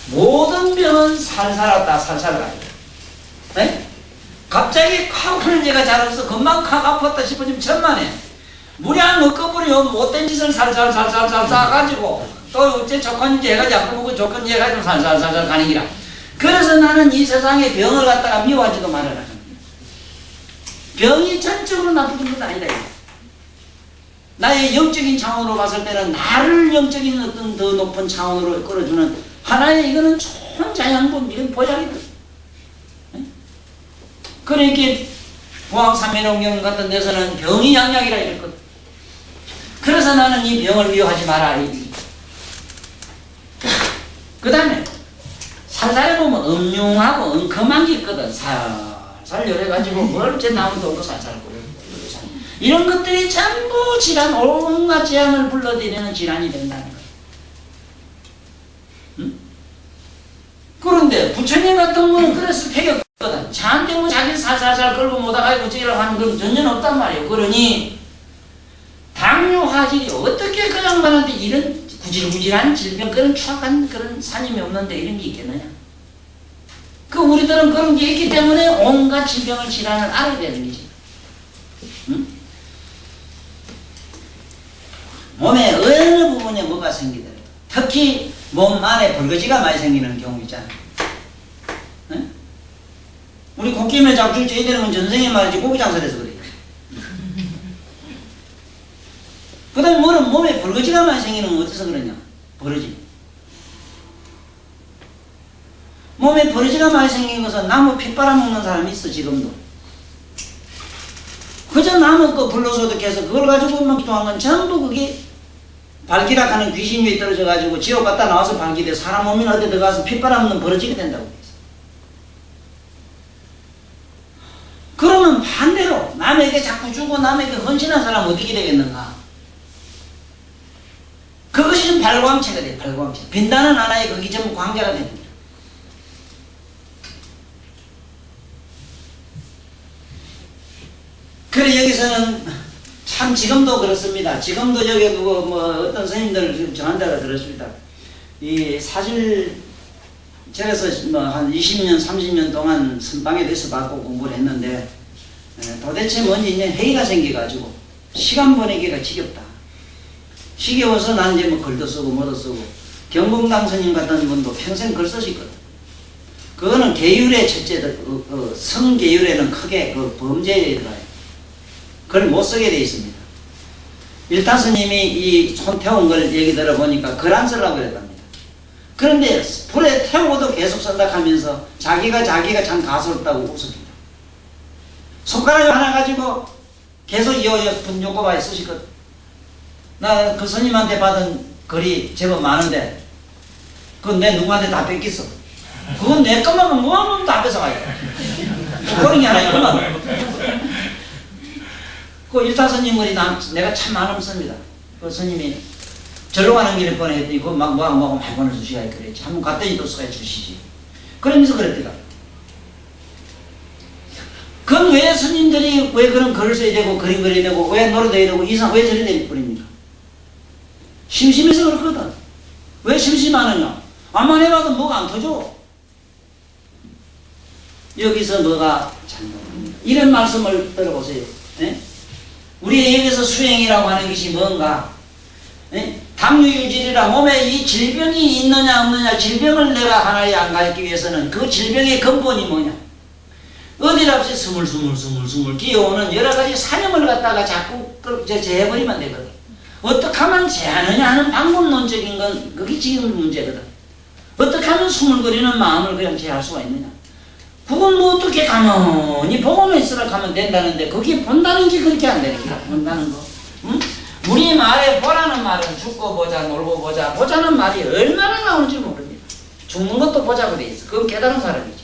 모든 병은 살살았다 살살하다. 네? 갑자기 콱 하는 얘가 잘 없어. 금방 콱 아팠다 싶어지면 천만에. 무리한 먹거부리 못된 짓을 살살 가지고 또 어째 조건인지 해가지고 아프고 그 조건인지 해가지고 살살 가는 기라. 그래서 나는 이 세상에 병을 갖다가 미워하지도 말아라. 병이 전적으로 나쁜 건 아니다. 나의 영적인 차원으로 봤을 때는 나를 영적인 어떤 더 높은 차원으로 끌어주는 하나의 이거는 총자양분 이런 보약이다. 그러니까 보왕삼면옹경 같은 데서는 병이 양약이라 이랬거든. 그래서 나는 이 병을 미워하지 마라. 그 다음에 살살해 보면 음흉하고 엉큼한 게 있거든. 살살 열해가지고 뭘 어째 나무도 없고 살살 끓여. 이런 것들이 전부 질환, 온갖 재앙을 불러들이는 질환이 된다는 거야. 응? 그런데 부처님 같은 경우는 그래서 폐격거든. 저한테 뭐 자기 살살살 끌고 못아가지고 찌라고 하는 건 전혀 없단 말이에요. 그러니 당뇨, 화질이 어떻게 그 양반한테 이런 구질구질한 질병, 그런 추악한 그런 산임이 없는데 이런 게 있겠느냐? 우리들은 그런 게 있기 때문에 온갖 질병을 질환을 알아야 되는 거지. 응? 몸의 어느 부분에 뭐가 생기더라도 특히 몸 안에 벌거지가 많이 생기는 경우 있잖아요. 네? 우리 콧김에 자꾸 쪄야 되는 건 전생에 말이지 고기 장사를 해서 그래요. 그 다음에 뭐는 몸에 벌거지가 많이 생기는 건 어디서 그러냐? 버러지. 몸에 버러지가 많이 생긴 것은 나무 피 빨아먹는 사람이 있어 지금도. 그저 나무 거 불로소득해서 그걸 가지고 먹기도 한 건 전부 그게 발기락하는 귀신 위에 떨어져 가지고 지옥 갔다 나와서 발기돼 사람 몸이나 어디 들어가서 피 빨아먹는 버러지가 된다고 했어. 그러면 반대로 남에게 자꾸 주고 남에게 헌신한 사람은 어떻게 되겠는가? 그것이 좀 발광체가 돼. 발광체. 빛나는 하나에 그게 전부 광자가 됩니다. 그래 여기서는 참 지금도 그렇습니다. 지금도 여기 그거 뭐 어떤 스님들 전한자가 들었습니다. 이 사실 저래서 뭐 한 20년 30년 동안 선방에 대해서 받고 공부를 했는데 도대체 뭔지 이제 회의가 생겨가지고 시간 보내기가 지겹다. 지겨워서 난 이제 뭐 글도 쓰고 뭐도 쓰고 경봉당 스님 같은 분도 평생 글 쓰시거든. 그거는 계율의 첫째 성계율에는 크게 그 범죄에 들어가요. 글 못 쓰게 돼 있습니다. 일타 스님이 이 손 태운 걸 얘기 들어보니까 글 안 쓰려고 그랬답니다. 그런데 불에 태우고도 계속 쓴다 하면서 자기가 참 가소롭다고 웃습니다. 손가락 하나 가지고 계속 이어서 분조고바에 쓰시거든. 나 그 스님한테 받은 글이 제법 많은데 그건 내 누구한테 다 뺏겼어. 그건 내 것만 뭐하면 다 뺏어가요. 그런 게 하나 있구만. 그 일타 스님 글이 내가 참 많음 씁니다. 그 스님이 절로 가는 길에 보내했더니 그거 막 뭐하고 많이 보내주시야 그랬지. 한번 갔더니 또 써야 주시지. 그러면서 그랬더라. 그건 왜 스님들이 왜 그런 글을 써야 되고 그림 그려야 되고 왜 노래도 해야 되고 이상 왜 저리 될 뿐입니까? 심심해서 그렇거든. 왜 심심하느냐? 암만 해봐도 뭐가 안 터져. 여기서 뭐가 잘못입니다. 이런 말씀을 들어보세요. 네? 우리에게서 수행이라고 하는 것이 뭔가? 네? 당뇨유질이라 몸에 이 질병이 있느냐 없느냐 질병을 내가 하나에 안 가르치기 위해서는 그 질병의 근본이 뭐냐? 어디랍시 스물스물 기어오는 여러가지 사념을 갖다가 자꾸 제해버리면 되거든. 어떻게 하면 제하느냐 하는 방법론적인 건 그게 지금 문제거든. 어떻게 하면 스물거리는 마음을 그냥 제할 수가 있느냐. 그건 뭐 어떻게 가만히 보고만 있으라 하면 된다는데 그게 본다는 게 그렇게 안 되는 거야. 본다는 거. 응? 우리 말에 보라는 말은 죽고 보자 놀고 보자. 보자는 말이 얼마나 나오는지 모릅니다. 죽는 것도 보자고 돼 있어. 그건 깨달은 사람이지.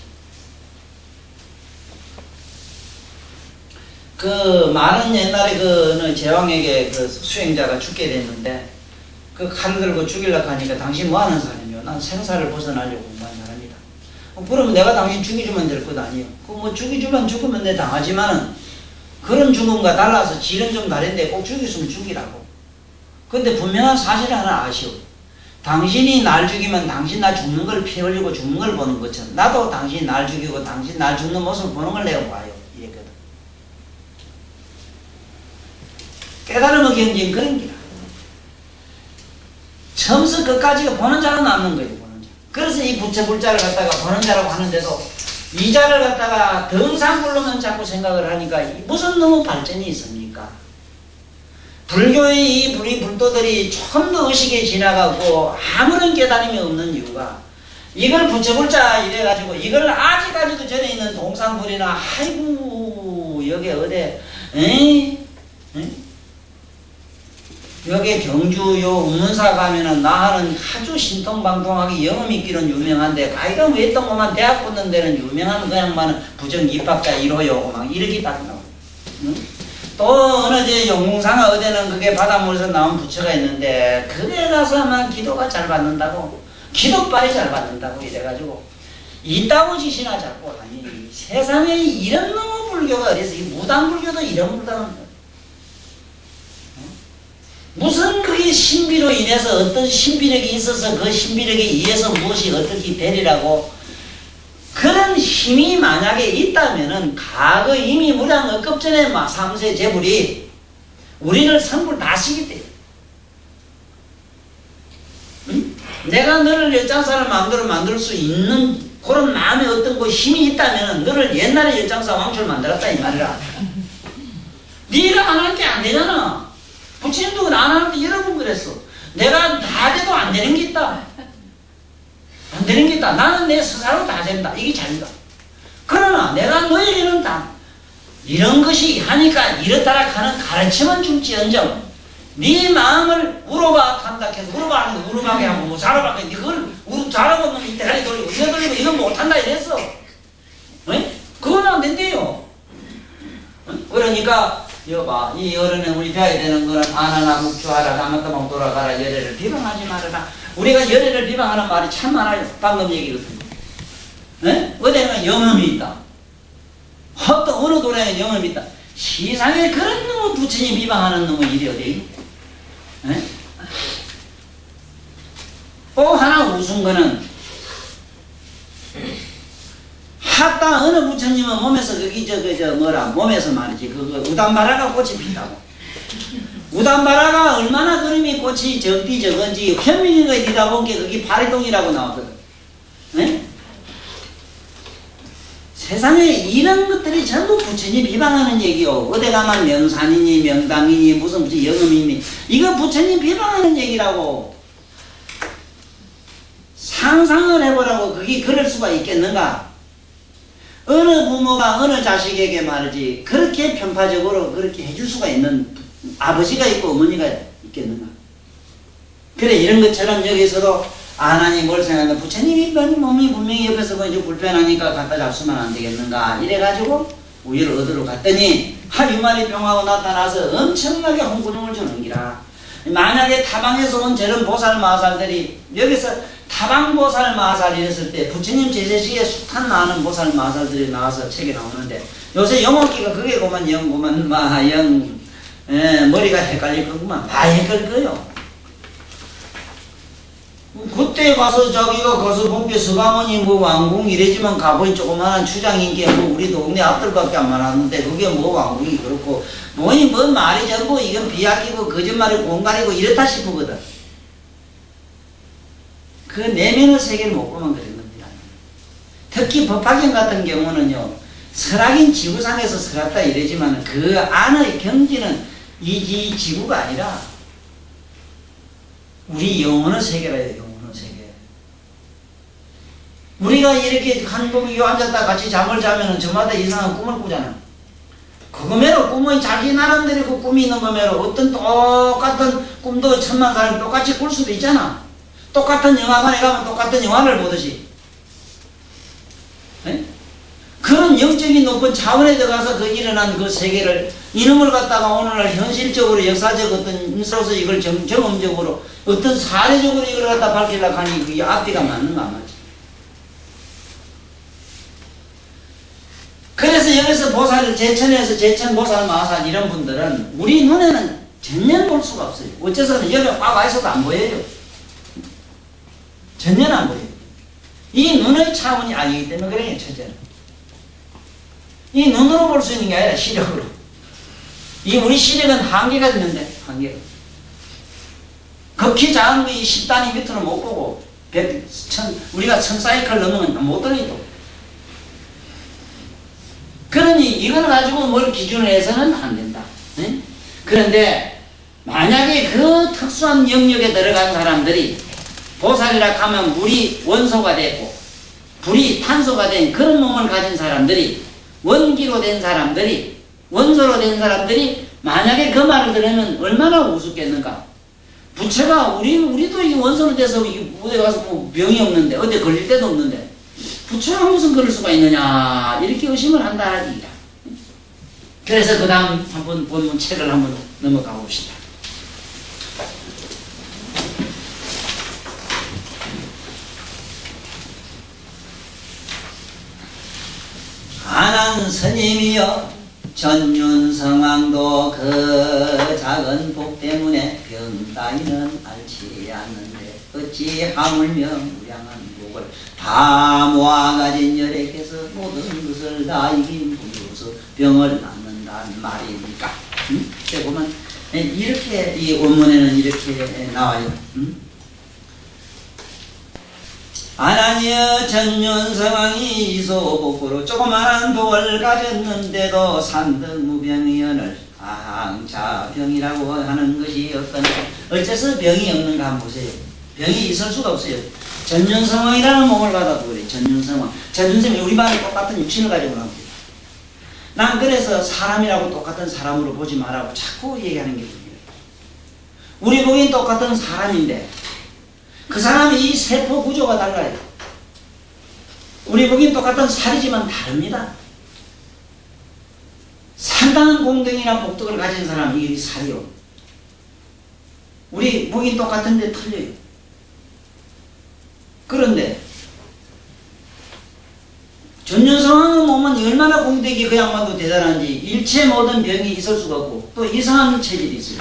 그 많은 옛날에 그 제왕에게 그 수행자가 죽게 됐는데 그 칼 들고 죽이려고 하니까 당신 뭐 하는 사람이요? 난 생사를 벗어나려고 공부한 사람이다. 그러면 내가 당신 죽여주면 될 것 아니에요. 그 뭐 죽이주면 죽으면 내 당하지만은 그런 죽음과 달라서 질은 좀 다른데 꼭 죽였으면 죽이라고. 근데 분명한 사실을 하나 아시오. 당신이 날 죽이면 당신 나 죽는 걸 피 흘리고 죽는 걸 보는 것처럼 나도 당신이 날 죽이고 당신 날 죽는 모습을 보는 걸 내가 봐요. 이랬거든. 깨달음의 경지는 그런 기라. 처음부터 끝까지가 보는 자가 남는 거예요. 보는 자. 그래서 이 부처불자를 갖다가 보는 자라고 하는데도 이 자를 갖다가 등산불로만 자꾸 생각을 하니까 무슨 너무 발전이 있습니까? 불교의 이 불도들이 조금 더 의식에 지나가고 아무런 깨달음이 없는 이유가 이걸 부처불자 이래가지고 이걸 아직까지도 전에 있는 동산불이나 아이고 여기 어디 에이? 여기 경주 요 운문사 가면은 나하는 아주 신통방통하게 영험 있기는 유명한데 가이가 왜 했던 것만 대학 붙는 데는 유명한 그냥만은 부정 입학자 1호요 막 이렇게 딱 나오고 응? 또 어느 제 용궁상가 어디는 그게 바닷물에서 나온 부처가 있는데 그게 가서만 기도가 잘 받는다고 기도빨이 잘 받는다고 이래가지고 이따구 짓이나 자꾸 하니 세상에 이런 놈의 불교가 어디서 이 무당불교도 이런 무당은 무슨 그게 신비로 인해서 어떤 신비력이 있어서 그 신비력에 의해서 무엇이 어떻게 되리라고 그런 힘이 만약에 있다면은 과거 이미 무량 억겁전에 3세 재불이 우리를 선불 다 시기 때문에 내가 너를 엿장사를 마음대로 만들 수 있는 그런 마음에 어떤 그 힘이 있다면 너를 옛날에 엿장사 왕초를 만들었다 이 말이라. 네가 안 할 게 안 되잖아. 부처님도 안 하는데 여러 번 그랬어. 내가 다 돼도 안 되는 게 있다. 안 되는 게 있다. 나는 내 스스로 다 된다. 이게 자유다. 그러나 내가 너에게는 다 이런 것이 하니까 이렇다라 하는 가르침은 줄지언정 네 마음을 우러봐 한다 해서 우러봐 하는 거 우러봐게 하고 뭐 자러봐 그걸 자러봐 놓으면 이때 다리 돌리고 이거 돌리고 이건 못한다 이랬어. 그건 안 된대요. 그러니까 여봐 이 어른은 우리 배워야 되는 거는 아나나 묵주하라 나마따먹 돌아가라 열애를 비방하지 말아라. 우리가 열애를 비방하는 말이 참 많아요. 방금 얘기거든요. 어디에는 영험이 있다. 어떤 어느 도량에 영험이 있다. 세상에 그런 놈의 부처님 비방하는 놈의 일이 어디? 또 하나 우스운 거는 하다 어느 부처님은 몸에서 거기 몸에서 말이지 그거 우담바라가 꽃이 핀다고. 우담바라가 얼마나 그림이 꽃이 적디 적은지 현미경에 뒤다 본 게 거기 파리동이라고 나왔거든. 세상에 이런 것들이 전부 부처님 비방하는 얘기요. 어디 가면 명산이니 명당이니 무슨 영음이니 이거 부처님 비방하는 얘기라고. 상상을 해보라고. 그게 그럴 수가 있겠는가? 어느 부모가 어느 자식에게 말이지 그렇게 편파적으로 그렇게 해줄 수가 있는 아버지가 있고 어머니가 있겠는가? 그래 이런 것처럼 여기서도 하나님 뭘 생각하는데 부처님이 몸이 분명히 옆에서 뭐 이제 불편하니까 갖다 잡수면 안 되겠는가 이래가지고 우유를 얻으러 갔더니 유만이 병하고 나타나서 엄청나게 홍구름을 주는 기라. 만약에 타방에서 온 저런 보살 마살들이 여기서 타방 보살 마살 이랬을 때 부처님 제세시에 숱한 많은 보살 마살들이 나와서 책에 나오는데 요새 영어기가 그게 고만 영고만 마영 머리가 헷갈릴 거구만. 다 헷갈릴 거요. 그때 가서 자기가 가서 본게 서가모니 뭐 왕궁 이래지만 가보니 조그마한 추장인 게 뭐 우리 동네 앞들밖에 안 말하는데 그게 뭐 왕궁이 그렇고 뭐니 뭐 말이 전부 이건 비약이고 거짓말이고 공갈이고 이렇다 싶거든. 그 내면의 세계를 못 보면 그런 겁니다. 특히 법화경 같은 경우는요 설악인 지구상에서 설았다 이러지만 그 안의 경지는 이 지구가 아니라 우리 영혼의 세계라 해요. 영혼의 세계. 우리가 이렇게 한복이 앉았다 같이 잠을 자면은 저마다 이상한 꿈을 꾸잖아. 그거매로 꿈은 자기 나름대로 그 꿈이 있는 거매로 어떤 똑같은 꿈도 천만 사람이 똑같이 꿀 수도 있잖아. 똑같은 영화관에 가면 똑같은 영화를 보듯이. 그런 영적인 높은 차원에 들어가서 그 일어난 그 세계를 이놈을 갖다가 오늘날 현실적으로 역사적 어떤 인사로서 이걸 경험적으로 어떤 사례적으로 이걸 갖다 밝히려고 하니 그게 앞뒤가 맞는가 안 맞지. 그래서 여기서 보살 제천에서 제천 보살 마살 이런 분들은 우리 눈에는 전혀 볼 수가 없어요. 어째서는 여기 와 있어도 안 보여요. 전혀 안 보여요. 이 눈의 차원이 아니기 때문에 그래요. 첫째는 이 눈으로 볼 수 있는 게 아니라 시력으로. 이 우리 시력은 한계가 있는데 한계가. 극히 작은 이 10단위 밑으로 못 보고 우리가 1000사이클 넘으면 못 들어요. 그러니 이걸 가지고 뭘 기준으로 해서는 안 된다. 네? 그런데 만약에 그 특수한 영역에 들어간 사람들이 보살이라 하면 물이 원소가 됐고 불이 탄소가 된 그런 몸을 가진 사람들이 원기로 된 사람들이 원소로 된 사람들이 만약에 그 말을 들으면 얼마나 우습겠는가. 부처가 우리도 이게 원소로 돼서 어디 가서 뭐 병이 없는데 어디 걸릴 데도 없는데 부처가 무슨 그럴 수가 있느냐 이렇게 의심을 한다 이기다. 그래서 그 다음 한번 본문 책을 한번 넘어가 봅시다. 아난 스님이여 전륜성왕도 그 작은 복 때문에 병 따위는 앓지 않는데 어찌 하물며 무량한 복을 다 모아가진 열애께서 모든 것을 다 이긴 분으로서 병을 낫는다는 말입니까? 자 보면 이렇게 이 원문에는 이렇게 나와요. 아나니여 전륜성왕이 이소복으로 조그마한 복을 가졌는데도 산등무병이언을 항자병이라고 하는 것이 어째서 병이 없는가 한번 보세요. 병이 있을 수가 없어요. 전륜성왕이라는 몸을 받아도 그래. 전륜성왕. 전륜성이 우리 반에 똑같은 육신을 가지고 나옵니다. 난 그래서 사람이라고 똑같은 사람으로 보지 말라고 자꾸 얘기하는 게 중요해요. 우리 보기엔 똑같은 사람인데 그 사람이 이 세포 구조가 달라요. 우리 보기엔 똑같은 살이지만 다릅니다. 상당한 공덕이나 복덕을 가진 사람이 이 살이요. 우리 보기엔 똑같은데 틀려요. 그런데 전륜성왕의 몸은 얼마나 공덕이 그 양반도 대단한지 일체 모든 병이 있을 수가 없고 또 이상한 체질이 있어요.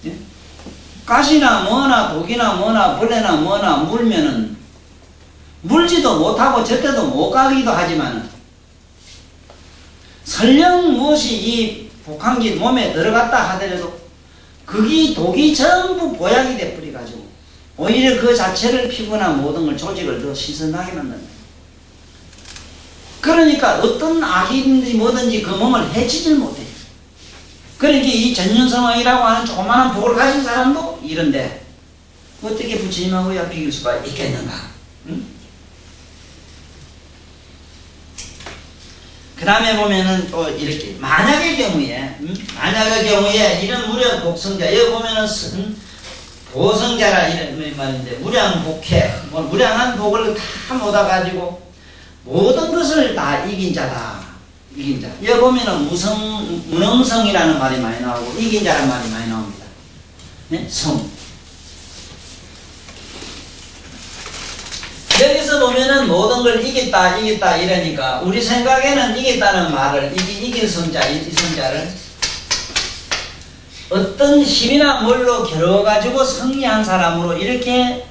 예? 가시나 뭐나 독이나 뭐나 벌레나 뭐나 물면은 물지도 못하고 저때도 못 가기도 하지만은 설령 무엇이 이 복한기 몸에 들어갔다 하더라도 그게 독이 전부 보약이 돼버려가지고 오히려 그 자체를 피부나 모든 걸 조직을 더 신선하게 만든다. 그러니까 어떤 악인지 뭐든지 그 몸을 해치질 못해요. 그러니까 이 전륜성왕이라고 하는 조그마한 복을 가진 사람도 이런데 어떻게 부처님하고야 비길 수가 있겠는가? 응? 그 다음에 보면은 또 이렇게 만약의 경우에 이런 무려 복성자 여기 보면은 보성자라 이런 말인데 무량복해 무량한 복을 다 모아가지고 모든 것을 다 이긴 자다. 이긴 자. 여기 보면은 무능성이라는 말이 많이 나오고 이긴 자라는 말이 많이 나옵니다. 네? 성. 여기서 보면은 모든 걸 이겼다 이러니까 우리 생각에는 이겼다는 말을 이길 성자 이 성자를 어떤 힘이나 뭘로 겨뤄가지고 승리한 사람으로 이렇게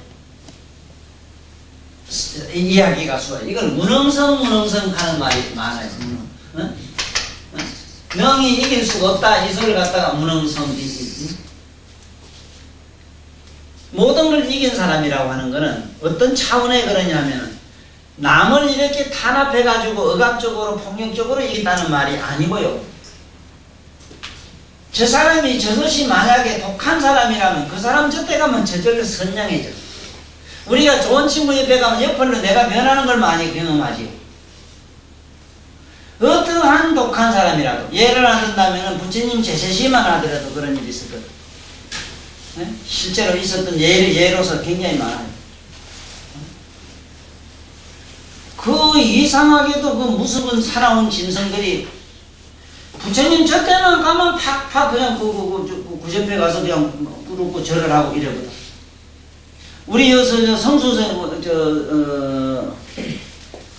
이야기가 수월해요. 이걸 무능성 하는 말이 많아요. 명이 이길 수가 없다 이 소리를 갖다가 무능성 모든 걸 이긴 사람이라고 하는 것은 어떤 차원에 그러냐면은 남을 이렇게 탄압해가지고 억압적으로 폭력적으로 이긴다는 말이 아니고요. 저 사람이 저것이 만약에 독한 사람이라면 그 사람 저때 가면 저절로 선량해져. 우리가 좋은 친구 옆에 가면 옆으로 내가 변하는 걸 많이 경험하지. 어떠한 독한 사람이라도 예를 안 든다면 부처님 제세시만 하더라도 그런 일이 있었거든. 네? 실제로 있었던 예로서 굉장히 많아요. 그 이상하게도 그 무섭은 살아온 짐승들이 부처님 저 때는 가면 팍팍 그냥 그 옆에 가서 그냥 꿇고 절을 하고 이러거든. 우리 여기서 성수선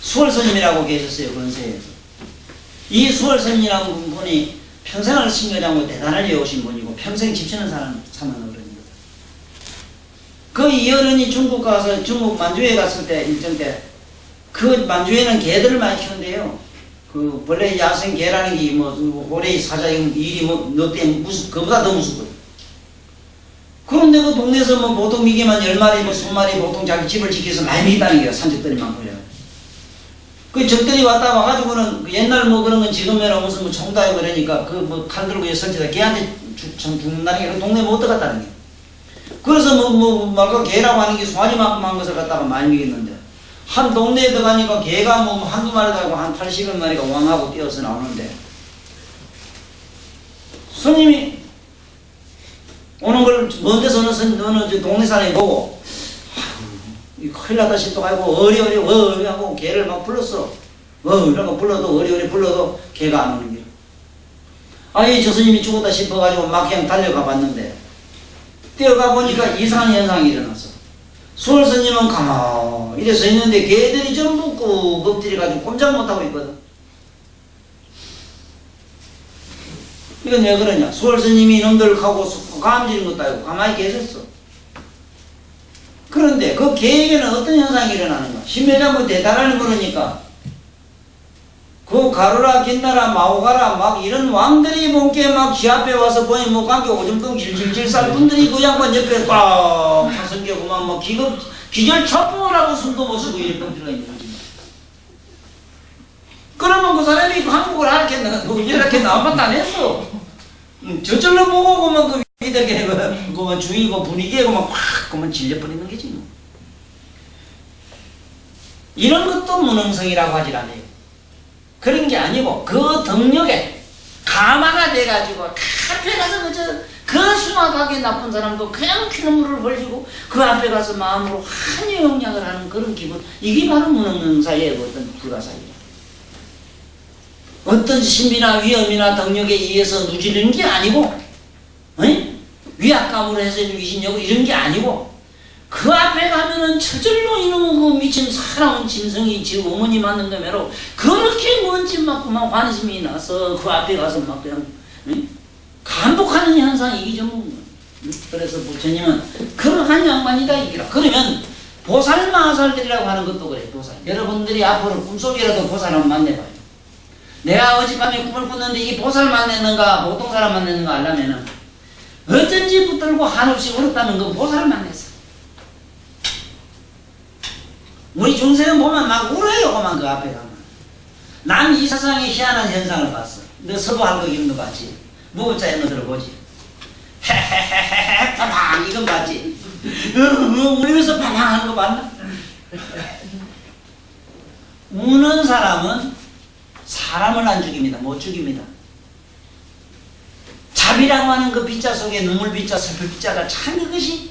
수월스님이라고 계셨어요. 권세에. 이 수월스님이라는 분이 평생을 신경하지 않고 대단하게 오신 분이고 평생 집치는 사람 참아는 그런 거다. 그 이어른이 중국 가서 중국 만주에 갔을 때 일정 때 그 만주에는 개들을 많이 키운대요. 그 원래 야생 개라는 게 뭐 올해 사자 일이 뭐 너 때문에 그보다 더 무섭거든. 그런데 그 동네에서 뭐 보통 미개만 10마리 뭐 20마리 보통 자기 집을 지켜서 많이 미다는 게요. 산적들이 많고요. 그 적들이 왔다 와가지고는 옛날 뭐 그런 건 지금이라 무슨 뭐 총다고 그러니까 그 뭐 칼 들고 설치다 걔한테 죽는다는 게 그 동네 못 들어갔다는 게. 그래서 말고 개라고 하는 게 송아지만큼 한 것을 갖다가 많이 먹였는데 한 동네에 들어가니까 개가 뭐 한두 마리도 아니고 한 80마리가 왕하고 뛰어서 나오는데 스님이 오는 걸 먼 데서 어느 동네 사람이 보고 아유, 큰일 났다 싶어 가지고 어리 하고 개를 막 불렀어. 이런 거 불러도 어리 불러도 개가 안 오는 길. 아예 저 스님이 죽었다 싶어 가지고 막 그냥 달려가 봤는데 뛰어가 보니까 이상한 현상이 일어났어. 수월 스님은 가만히 서 있는데 개들이 전부 꾹 엎드려가지고 꼼짝 못하고 있거든. 이건 왜 그러냐? 수월 스님이 이놈들 하고 감지는 것도 아니고 가만히 계셨어. 그런데 그 개에게는 어떤 현상이 일어나는가? 신묘장군 대단하는 거니까 그 가루라 긴나라 마오가라 막 이런 왕들이 본게 막 지 앞에 와서 보니 뭐 관계 오줌 똥 질질질 쌀 분들이 그 양반 옆에 꽉 사성겨 그만 뭐 기절 첩보라고 숨도 못 쉬고 이럴 필요가 있는 거지. 그러면 그 사람이 한국을 이렇게 나왔다 안 했어. 저절로 보고 그만 그 위대게 그만 주의고 분위기에 그만 확 그만 질려버리는 거지. 뭐. 이런 것도 무능성이라고 하질 않아요. 그런 게 아니고 그 덕력에 가마가 돼가지고 앞에 가서 그 숭악하게 나쁜 사람도 그냥 피눈물을 흘리고 그 앞에 가서 마음으로 한여영약을 하는 그런 기분, 이게 바로 무능사의 어떤 불가사의다. 어떤 신비나 위험이나 덕력에 의해서 누지는 게 아니고 위압감으로 해서 위신여고 이런 게 아니고 그 앞에 가면은 저절로 이놈의 그 미친 사나운 짐승이 지금 어머니 맞는 거매로 그렇게 먼지 맞고 막 관심이 나서 그 앞에 가서 막 그냥 감독하는 현상이 이게 전부. 그래서 부처님은 그러한 양반이다 이기라. 그러면 보살마살들이라고 하는 것도 그래. 보살. 여러분들이 앞으로 꿈속이라도 보살 한번 만나봐요. 내가 어젯밤에 꿈을 꿨는데 이 보살 만났는가 보통 사람 만났는가 알려면은 어쩐지 붙들고 한없이 울었다는 건 보살 만났어. 우리 중생은 보면 막 울어요. 그만 그 앞에 가면. 난 이 세상에 희한한 현상을 봤어. 너 서부할 거 이런 거 봤지? 무법자에 너 들어보지? 헤헤헤헤 파팡 이건 봤지? 울면서 파팡 하는 거 봤나? 우는 사람은 사람을 안 죽입니다. 못 죽입니다. 자비라고 하는 그 빗자 속에 눈물 빗자, 슬플 빗자가 참 이것이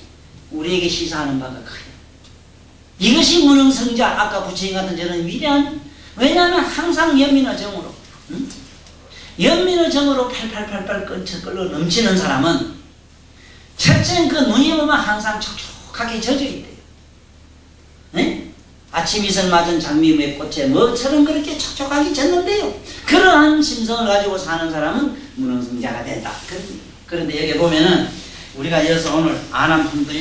우리에게 시사하는 바가 커요. 이것이 무능성자, 아까 부처님 같은 저는 위대한, 왜냐하면 항상 연민의 정으로, 연민의 정으로 팔팔팔팔 끌어 넘치는 사람은 첫째는 그 눈이 보면 항상 촉촉하게 젖어야 돼요. 네? 아침 이슬 맞은 장미의 꽃에 뭐처럼 그렇게 촉촉하게 젖는데요. 그러한 심성을 가지고 사는 사람은 무능성자가 된다. 그런데 여기 보면은 우리가 여기서 오늘 안함품도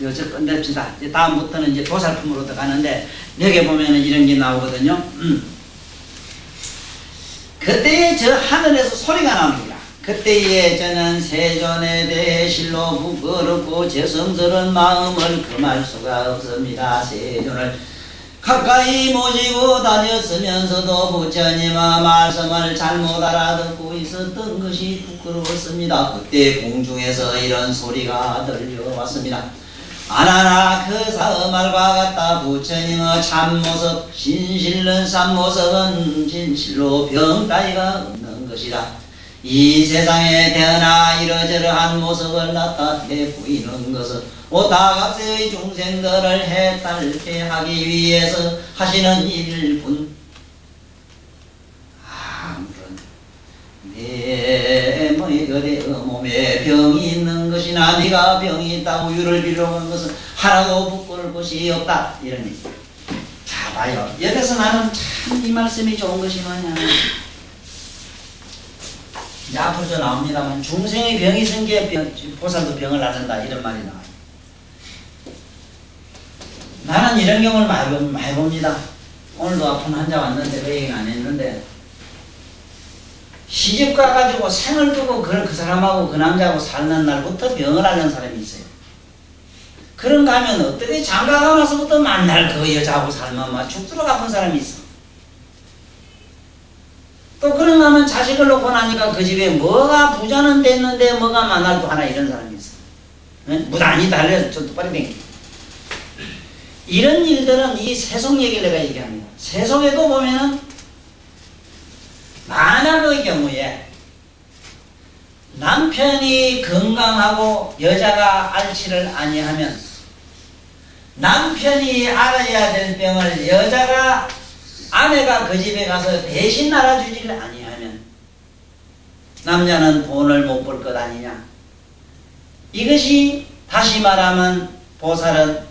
여기서 끝냅시다. 다음부터는 이제 도살품으로 들어가는데 여기 보면은 이런 게 나오거든요. 그때에 저 하늘에서 소리가 나옵니다. 그때에 저는 세존에 대해 실로 부끄럽고 죄성스러운 마음을 금할 수가 없습니다. 세존을 가까이 모시고 다녔으면서도 부처님의 말씀을 잘못 알아듣고 있었던 것이 부끄러웠습니다. 그때 공중에서 이런 소리가 들려왔습니다. 아나나 그 사음말과 같다. 부처님의 참모습 진실은 쌈모습은 진실로 병 따위가 없는 것이라. 이 세상에 태어나 이러저러한 모습을 나타내 보이는 것은 오다각세의 중생들을 해탈게 하기 위해서 하시는 일뿐. 아무런 내 몸에 병이 있는 것이나 네가 병이 있다 우유를 빌려온 것은 하나도 부끄러울 것이 없다. 이런 얘기. 자 봐요. 여기서 나는 참 이 말씀이 좋은 것이 뭐냐. 이제 앞으로 나옵니다만 중생의 병이 생겨야 보살도 병을 앓는다 이런 말이 나와요. 나는 이런 경우를 많이 봅니다. 오늘도 아픈 환자 왔는데 그 얘기는 안 했는데 시집 가가지고 생을 두고 그 사람하고 그 남자하고 살는 날부터 병을 앓는 사람이 있어요. 그런가 하면 어떻게 장가가 나서부터 만날 그 여자하고 살면 막 죽도록 아픈 사람이 있어. 또 그런가 하면 자식을 놓고 나니까 그 집에 뭐가 부자는 됐는데 뭐가 만날 또 하나 이런 사람이 있어. 무단히 달려서 좀 똑바로 댕겨. 이런 일들은 이 세속 얘기를 내가 얘기합니다. 세속에도 보면은 만약의 경우에 남편이 건강하고 여자가 앓지를 아니하면 남편이 알아야 될 병을 여자가 아내가 그 집에 가서 대신 알아주지를 아니하면 남자는 돈을 못 벌 것 아니냐. 이것이 다시 말하면 보살은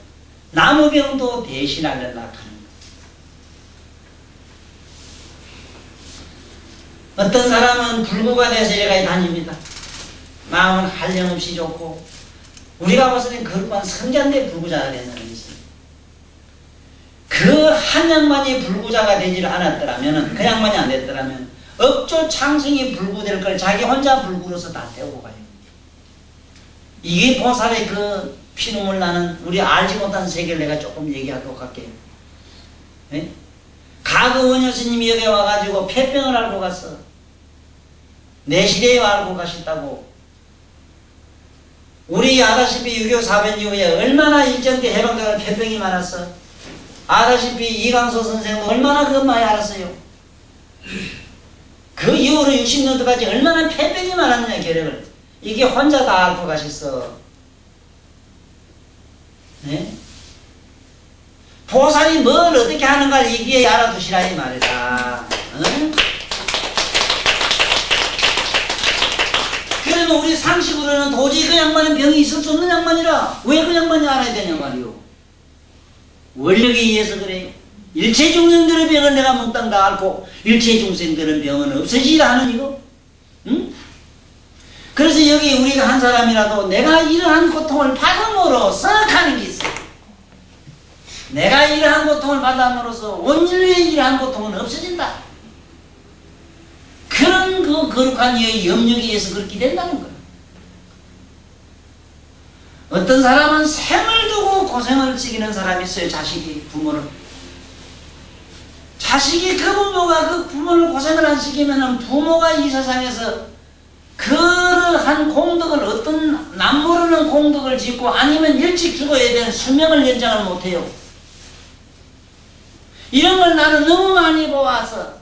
남의 병도 대신 알려라 하는 것. 어떤 사람은 불구가 돼서 이래가 다닙니다. 마음은 한량없이 좋고 우리가 봤을 땐 거룩한 성자인데 불구자가 된 사람이 있어요. 그 한 양반이 불구자가 되지를 않았더라면 그 양반이 안 됐더라면 업조 창승이 불구될 걸 자기 혼자 불구로서 다 태우고 가요. 이게 보살의 그 피눈물 나는 우리 알지 못한 세계를 내가 조금 얘기하도록 할게요. 네? 가그 원효 스님이 여기 와가지고 폐병을 앓고 갔어. 내 시대에 앓고 가셨다고. 우리 아다시피 6.25 사변 이후에 얼마나 일정대 해방되고 폐병이 많았어. 아다시피 이광소 선생도 얼마나 그것 많이 알았어요. 그 이후로 60년도까지 얼마나 폐병이 많았느냐 계력을. 이게 혼자 다 앓고 가셨어. 네? 보살이 뭘 어떻게 하는가를 이게 알아두시라 이 말이다. 응? 그러면 우리 상식으로는 도저히 그 양반은 병이 있을 수 없는 양반이라 왜 그 양반이 알아야 되냐 말이오. 원력에 의해서 그래요. 일체 중생들의 병을 내가 몽땅 다 앓고 일체 중생들의 병은 없어지라 하는 이거. 응? 그래서 여기 우리가 한 사람이라도 내가 이러한 고통을 받음으로 생각하는 게 있어. 내가 이러한 고통을 받음으로써 온 인류의 이러한 고통은 없어진다. 그런 그 거룩한 이의 염력에 의해서 그렇게 된다는 거야. 어떤 사람은 생을 두고 고생을 시키는 사람이 있어요. 자식이 부모를. 자식이 그 부모가 그 부모를 고생을 안 시키면 부모가 이 세상에서 그러한 공덕을 어떤 남모르는 공덕을 짓고 아니면 일찍 죽어야 되는 수명을 연장을 못해요. 이런 걸 나는 너무 많이 보아서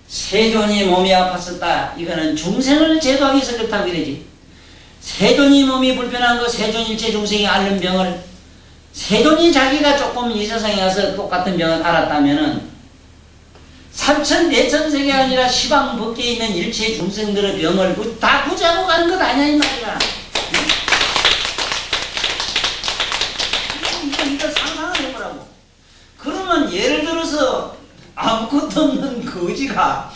세존이 몸이 아팠었다. 이거는 중생을 제도하기 위해서 그렇다고 그러지. 세존이 몸이 불편한 거 세존일체 중생이 앓는 병을 세존이 자기가 조금 이 세상에 와서 똑같은 병을 앓았다면은 삼천 대천 세계가 아니라 시방 밖에 있는 일체 중생들의 병을 다 구제하고 가는 것 아니야 이 말이야. 이거 상상을 해보라고. 그러면 예를 들어서 아무것도 없는 거지가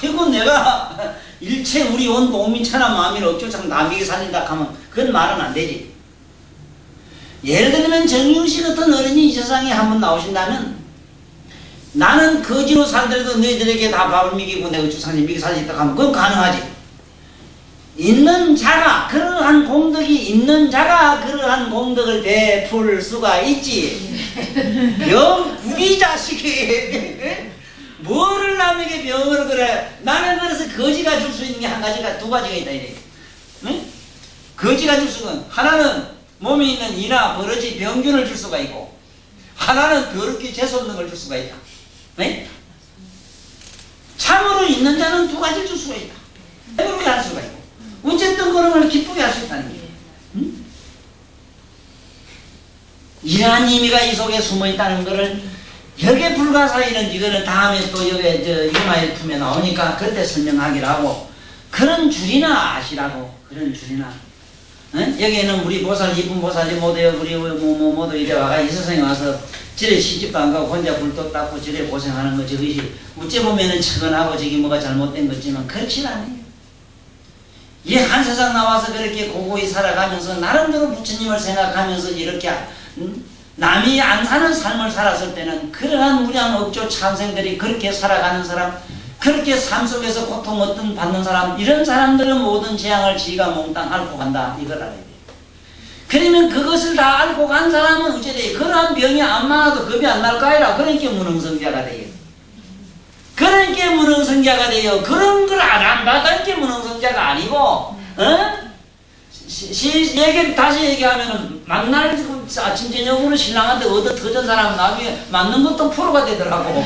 이거 내가 일체 우리 온 농민천하 마음이를 어쩌참 남에게 살린다 하면 그건 말은 안 되지. 예를 들면 정유씨 같은 어른이 이 세상에 한번 나오신다면 나는 거지로 살더라도 너희들에게 다 밥을 먹이고 내가 주상님 먹이 살리겠다 하면 그건 가능하지. 있는 자가 그러한 공덕이 있는 자가 그러한 공덕을 베풀 수가 있지. 우리 자식이 뭐를 남에게 병을 그래. 나는 그래서 거지가 줄 수 있는 게 한 가지가 두 가지가 있다 이래. 응? 거지가 줄 수는 하나는 몸에 있는 이나 버러지 병균을 줄 수가 있고 하나는 더럽게 재수없는 걸 줄 수가 있다. 네? 참으로 있는 자는 두 가지를 줄 수가 있다. 배부르게 할 수가 있고 어쨌든 그런 걸 기쁘게 할 수 있다는 게. 응? 이러한 의미가 이 속에 숨어있다는 것을 여기에 불가사의는 이거는 다음에 또 여기에 이마의 품에 나오니까 그때 설명하기로 하고 그런 줄이나 아시라고. 그런 줄이나. 응? 여기에는 우리 보살 이쁜 보살이 모두 우리 모두 이래 와가 이 세상에 와서 저래 시집도 안 가고 혼자 불도 닦고 저래 고생하는 거지. 그것이 어찌 보면은 측은하고 저기 뭐가 잘못된 거지만 그렇지 않아요. 이 한 세상 나와서 그렇게 고고히 살아가면서 나름대로 부처님을 생각하면서 이렇게 남이 안 사는 삶을 살았을 때는 그러한 무량 억조 참생들이 그렇게 살아가는 사람, 그렇게 삶 속에서 고통 어떤 받는 사람, 이런 사람들은 모든 재앙을 지가 몽땅 앓고 간다. 이걸 알아야 돼. 그러면 그것을 다 앓고 간 사람은 어째 돼? 그러한 병이 안 많아도 겁이 안 날 거아니라 그러니까 무능성자가 돼요. 그러니까 무능성자가 돼요. 그런 걸 안 받으니까 무능성자가 아니고, 어? 얘기 다시 얘기하면은 만날 아침 저녁으로 신랑한테 얻어 터진 사람 나중에 맞는 것도 프로가 되더라고.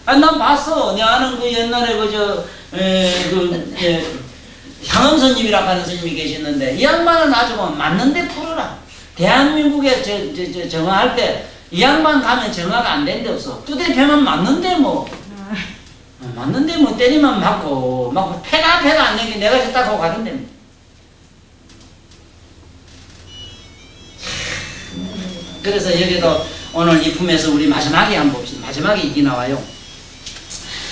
아, 난 봤어. 내 아는 그 옛날에 향엄 스님이라고 하는 스님이 계셨는데 이 양반은 아주 맞는데 프로라. 대한민국에 정화할 때 이 양반 가면 정화가 안 된 데 없어. 두대패면 맞는데 뭐. 맞는데 뭐 때리면 맞고 패가 안 되게 내가 딱 하고 가던데. 그래서 여기도 오늘 이 품에서 우리 마지막에 한번 봅시다. 마지막에 이게 나와요.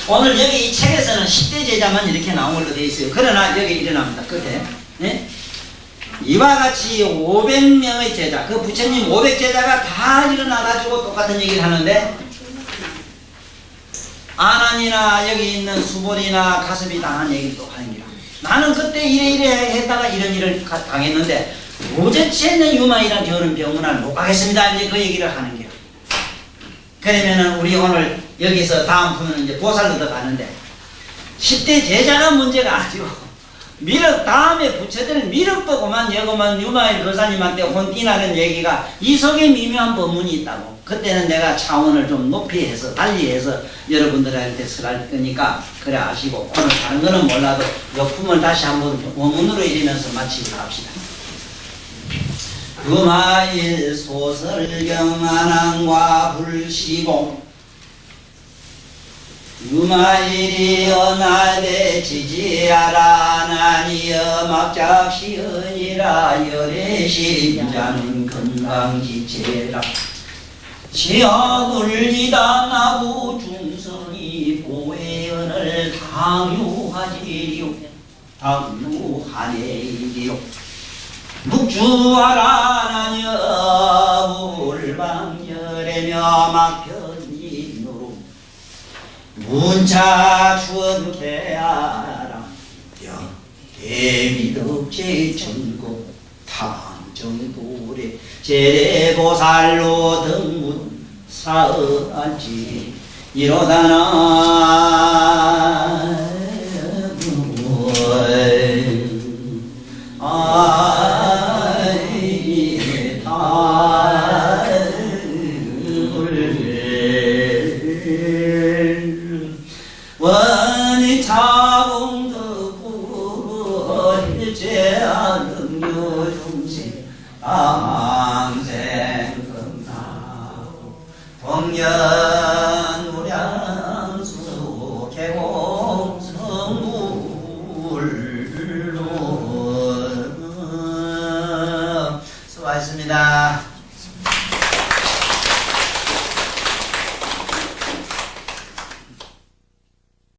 오늘 여기 이 책에서는 10대 제자만 이렇게 나온 걸로 되어 있어요. 그러나 여기 일어납니다. 끝에. 네? 이와 같이 500명의 제자, 그 부처님 500제자가 다 일어나가지고 똑같은 얘기를 하는데 아난이나 여기 있는 수본이나 가섭이 다 한 얘기를 또 하는 거야. 나는 그때 이래 했다가 이런 일을 당했는데 도대체 있는 유마이란 저런 병문안 못 가겠습니다. 이제 그 얘기를 하는 거야. 그러면은 우리 오늘 여기서 다음 부분은 이제 보살로도 가는데 10대 제자가 문제가 아니고 미륵 다음에 부처들 미륵도고만 여고만 유마일 거사님한테 혼띠나는 얘기가 이 속에 미묘한 법문이 있다고. 그때는 내가 차원을 좀 높이 해서 달리해서 여러분들한테 설할 거니까 그래 아시고 오늘 다른 거는 몰라도 역품을 다시 한번 원문으로 읽으면서 마치고 합시다. 유마일 소설경안왕과 불시공 유마일이 어날대 지지하라 나니여 막작시언이라 열애심자는 건강지체라 지하불리다 나부 중성이 보혜언을 당유하지요 당유하네이요 묵주하라 나니여 물방열애며 막편이노로 문차 추원케하라 대미덕제 천국 탐정도래 제례보살로 등문 사을지 이로다나 원이 차공덕불 제하는 요중생 암생 금나고 동년 우량수 개공성물로 수고하셨습니다.